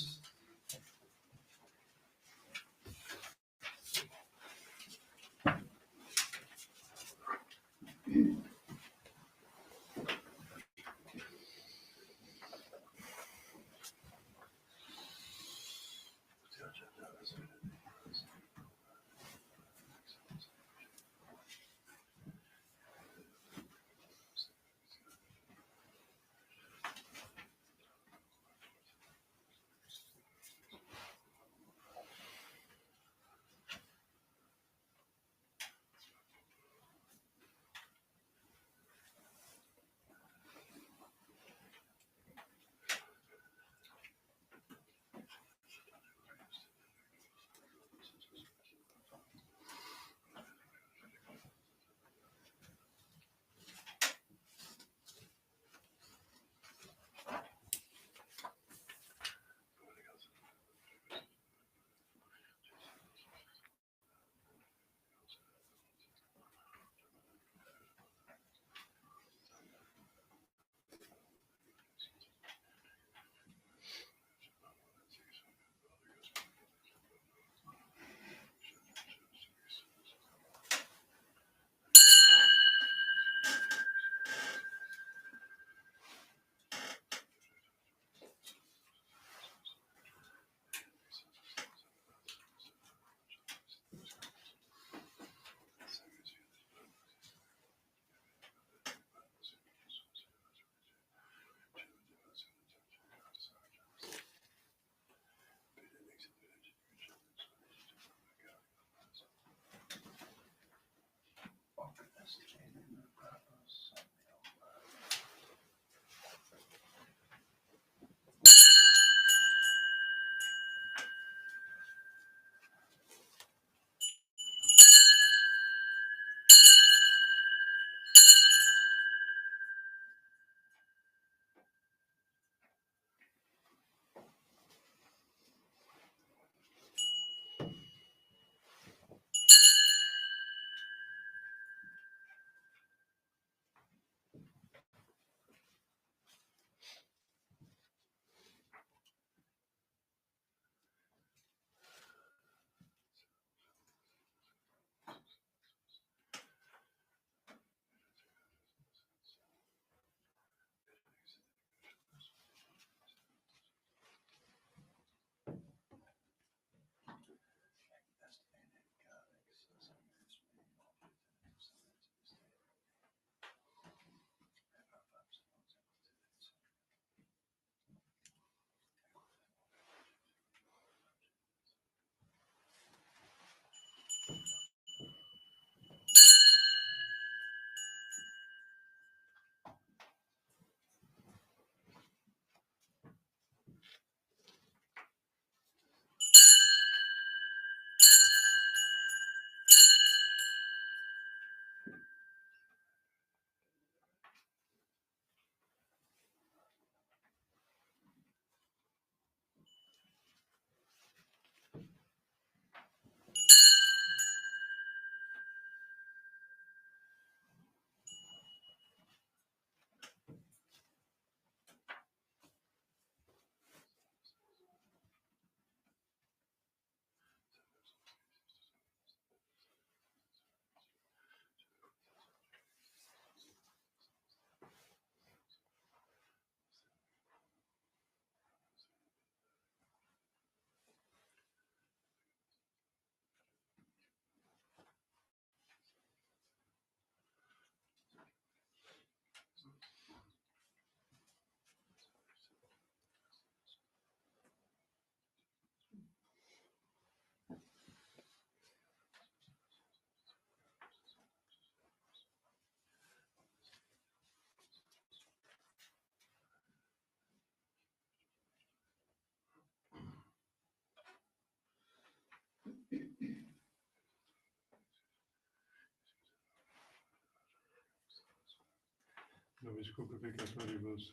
nobiscum peccatoribus.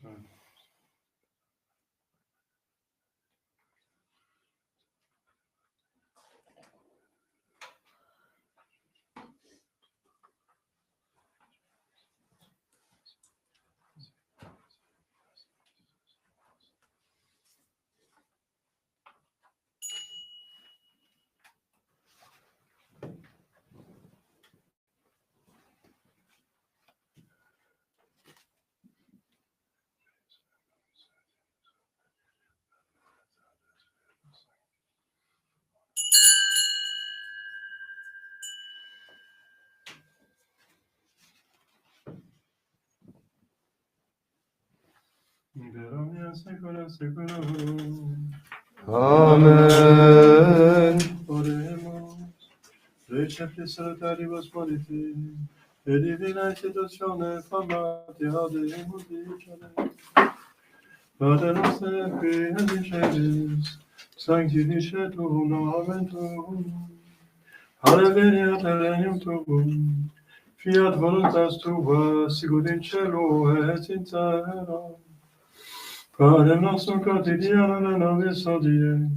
Veromnia secula seculorum. Amen. Oremus. Recepti salutaribus politi, e divina institutione formatia Deus dicere. Pater noster qui es in celis, sanctificetur nomen tuum. Adveniat regnum tuum, fiat voluntas tua, sicut in cielo et in terra. Panem nostrum quotidianum nobis hodie,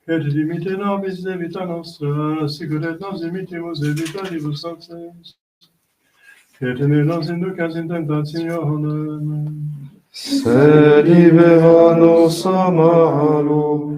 et dimite nobis debita nostra, sicut et nos dimitimus debitoribus nostris. Et ne nos inducas in tentationem, Sed libera nos a malo.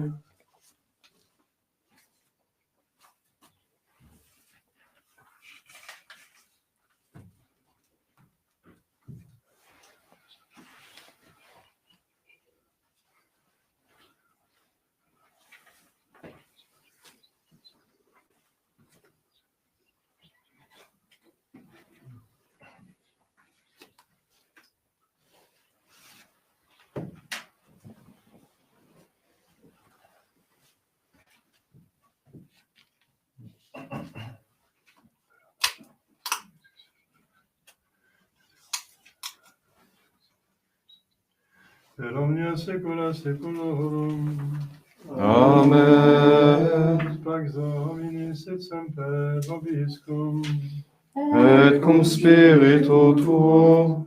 per omnia saecula saeculorum. Amen. Pax Dominis et semper vobiscum. Et cum spiritu tuo.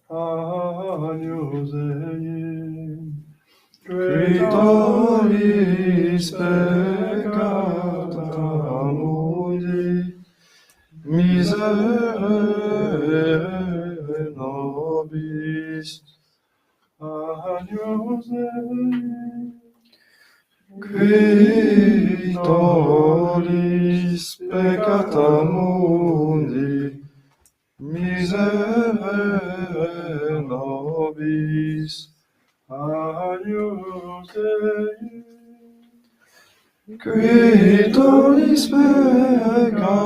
Agnus Dei, Qui tollis peccata mundi, miserere nobis. Agnus Dei, Qui tollis peccata mundi, miserere nobis. Agnus Dei, Qui tollis peccata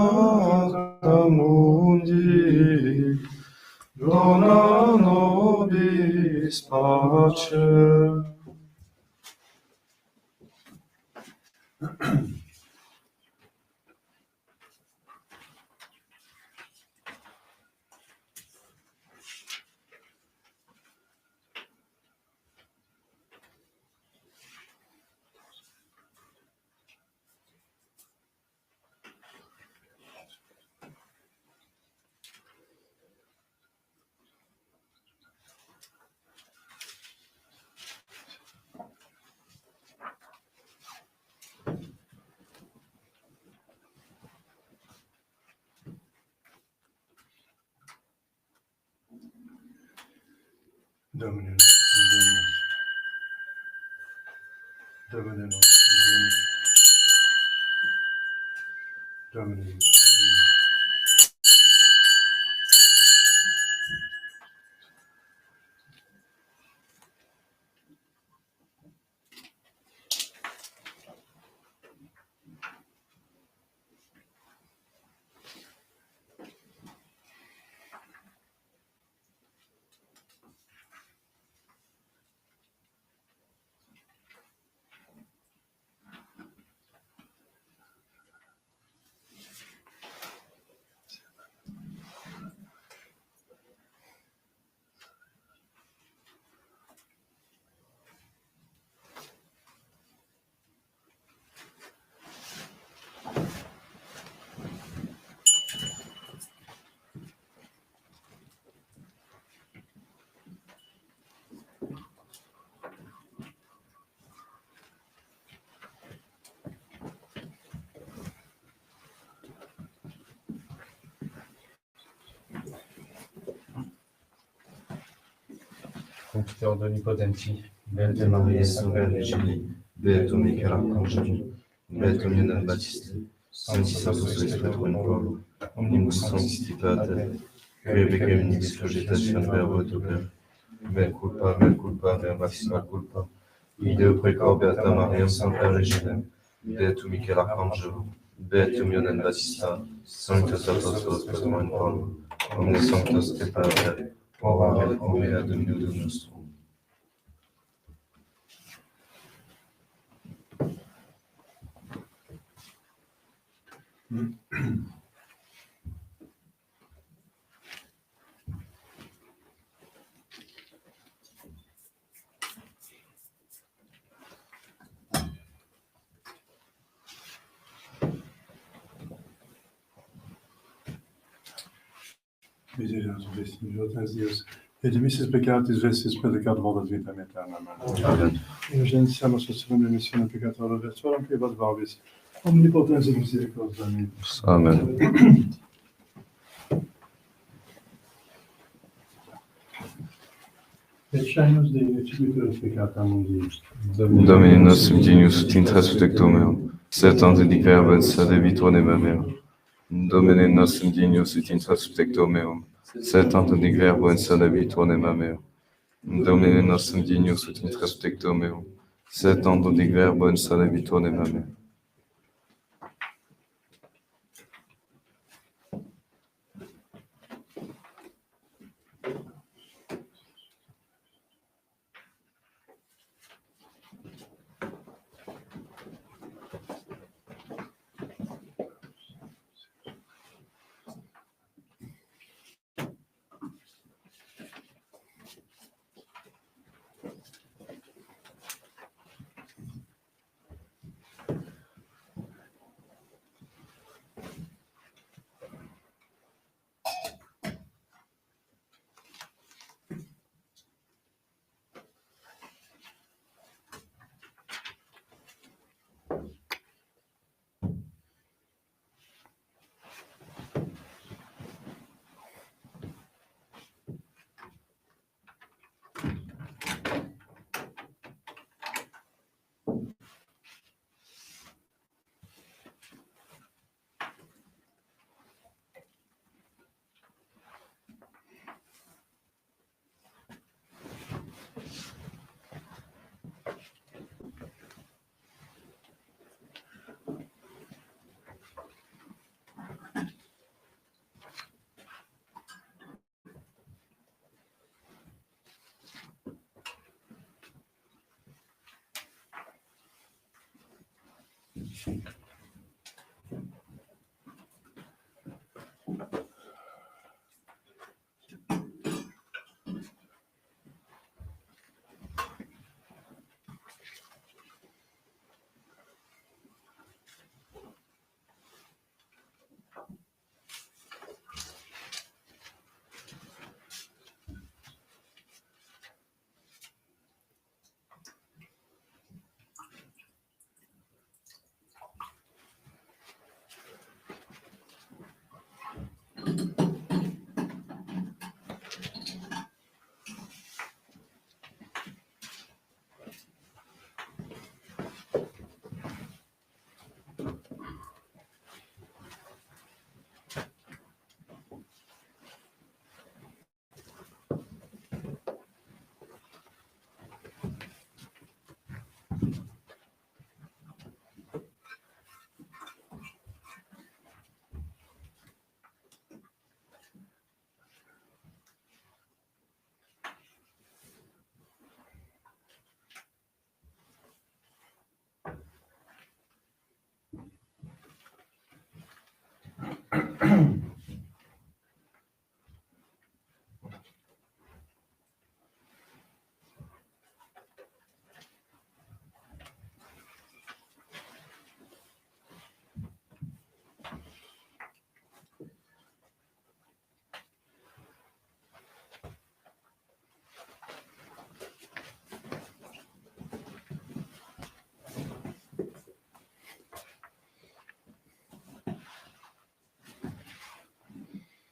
mundi, dona nobis pace. Domine nostrum Deus, Domine nostrum Deus, Domine nostrum Deus. confiteor d'Onnipotenti, Beate Maria, Saint Père Virginie, Beato Michel Arcangelo, Beato Lionel Battiste, Sanctissimos Spiritus Paulo, Omnibus Sanctificate, que peccavi nobis cogitatione verbo et opere, vel culpa, ver maxima culpa, ideo precor Beata Maria, Saint Père Virginie, Beato Michel Arcangelo, Beato Lionel Battista, Sanctus Apostolos Patrimoine Paulo, omnes sanctos te Pater, ora et pro mea Domino nostrum. Misericors vestis Jotas Deus, et dimissis peccatis vestis pedicat volat vitam aeternam. Amen. Urgentiamus sussum remissione peccatorum versorum privat vobis, omnipotens et misericordiae. Amen. Amen. Et shaenos Dei cibitur peccata mundi. Domine nostrum dignus ut intra subtecto meum, sed ante dic verbo et sadebitur neba mea. Domine nostrum dignus ut intra subtecto meum, sed ante dic verbo et sadebitur neba mea. Domine nostrum dignus ut intra subtecto meum, sed ante dic verbo et sadebitur neba mea.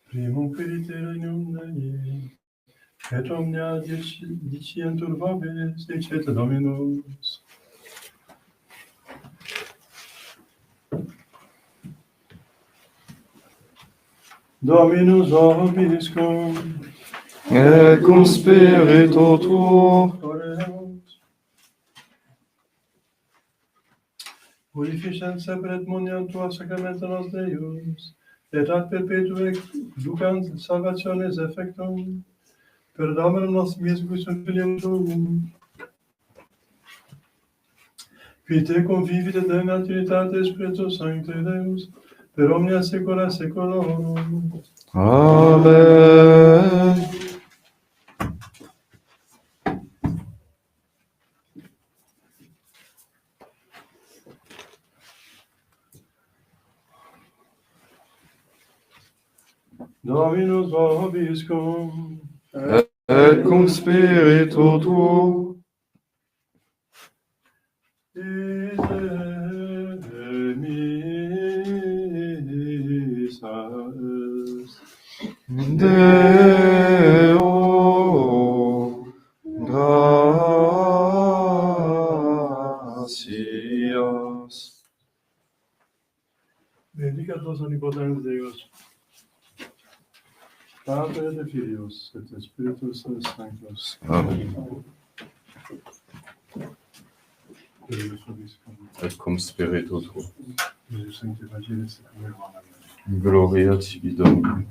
Primum credite regnum Dei, Et omnia dicientur vobis, dicet Dominus. Dominus vobiscum. Et cum spiritu tuo. Oremus. Purificens seperet muniam tua sacramenta nos Deus, et ad perpetue ducans salvationes effectum, per Dominum nostrum Iesu Christum Filium tuum, qui te convivit et in Trinitate Spiritus Sancte Deus, per omnia saecula saeculorum. Amen. Dominus vobiscum. Et cum spiritu tuo. Deo gratias. Benedicat vos omnipotens Deus, Pater et Filius, et Spiritus Sanctus. Amen. Deus vobiscum. Et cum spiritu tuo. Deus Sancte Evangelis, Amen. Gloria tibi Domine.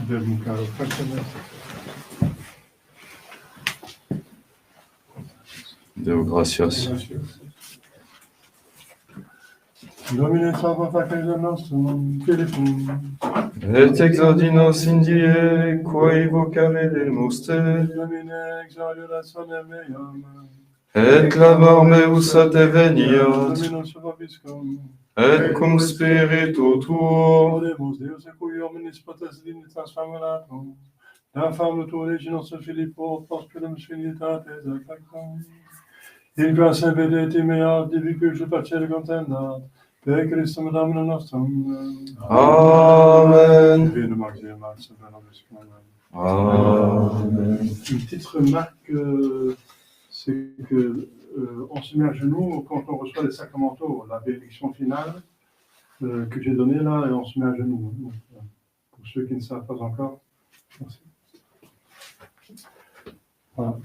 Verbum caro, facem Deo gratias. Domine salva facere nostrum, Philippum, Et exaudi nos in die, quae vocare demus te. Domine exaudulationem meam, Et clamor meus a te veniat. Dominus vobiscum, Et cum spiritu tuo. Oremus Deus, cui omnis potest dignitas famulatum, da fam tuo legi nostro Filippo, prosperum finitates effectum, in qua semper mea divicuus facere contendat, per Christum Dominum nostrum. Amen. Bene, Maxime, Maxime, Vobiscum. Amen. Une petite remarque, c'est que on se met à genoux quand on reçoit les sacramentaux, la bénédiction finale que j'ai donnée là, et on se met à genoux. Donc, pour ceux qui ne savent pas encore, merci. Voilà.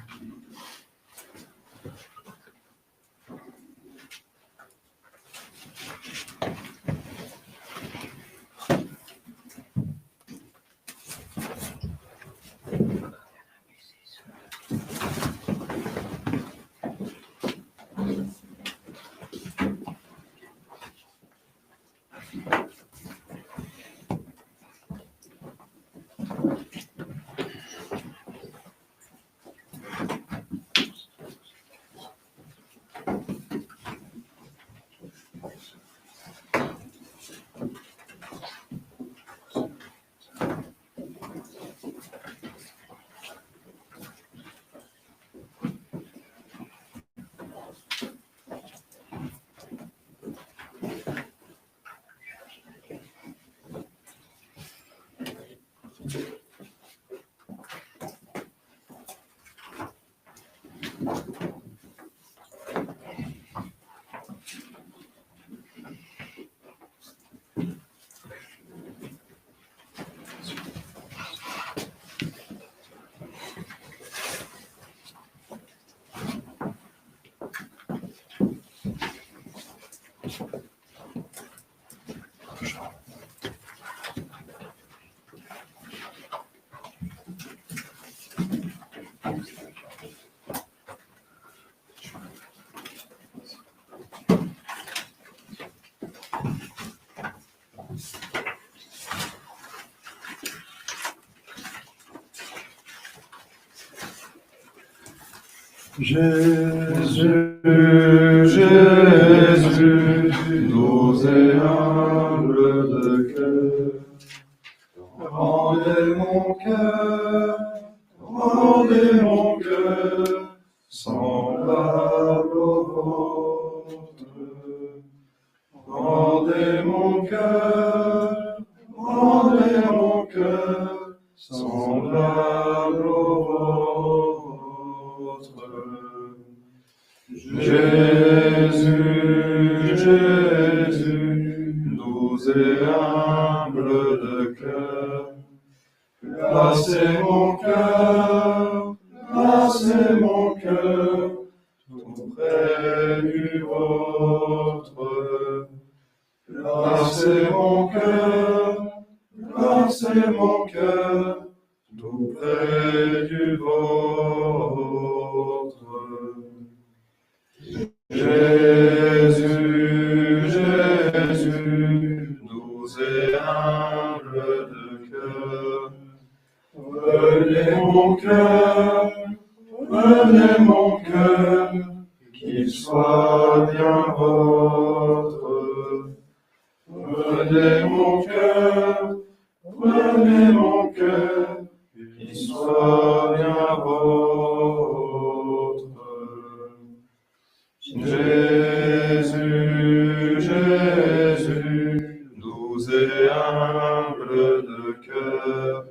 Jésus, Jésus, doux et humble de cœur, rendez mon cœur, semblable au vôtre. Rendez mon cœur, semblable au vôtre. Jésus, doux et humble de cœur, placez mon cœur tout près du vôtre. Placez mon cœur tout près du vôtre. Jésus, doux et humble de cœur, venez mon cœur, qu'il soit bien vôtre. Venez mon cœur, qu'il soit bien vôtre. Jésus, doux et humble de cœur,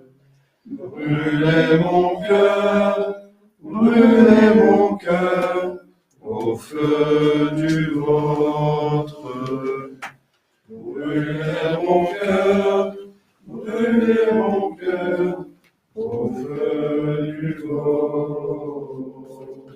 brûlez mon cœur au feu du vôtre. Brûlez mon cœur au feu du vôtre.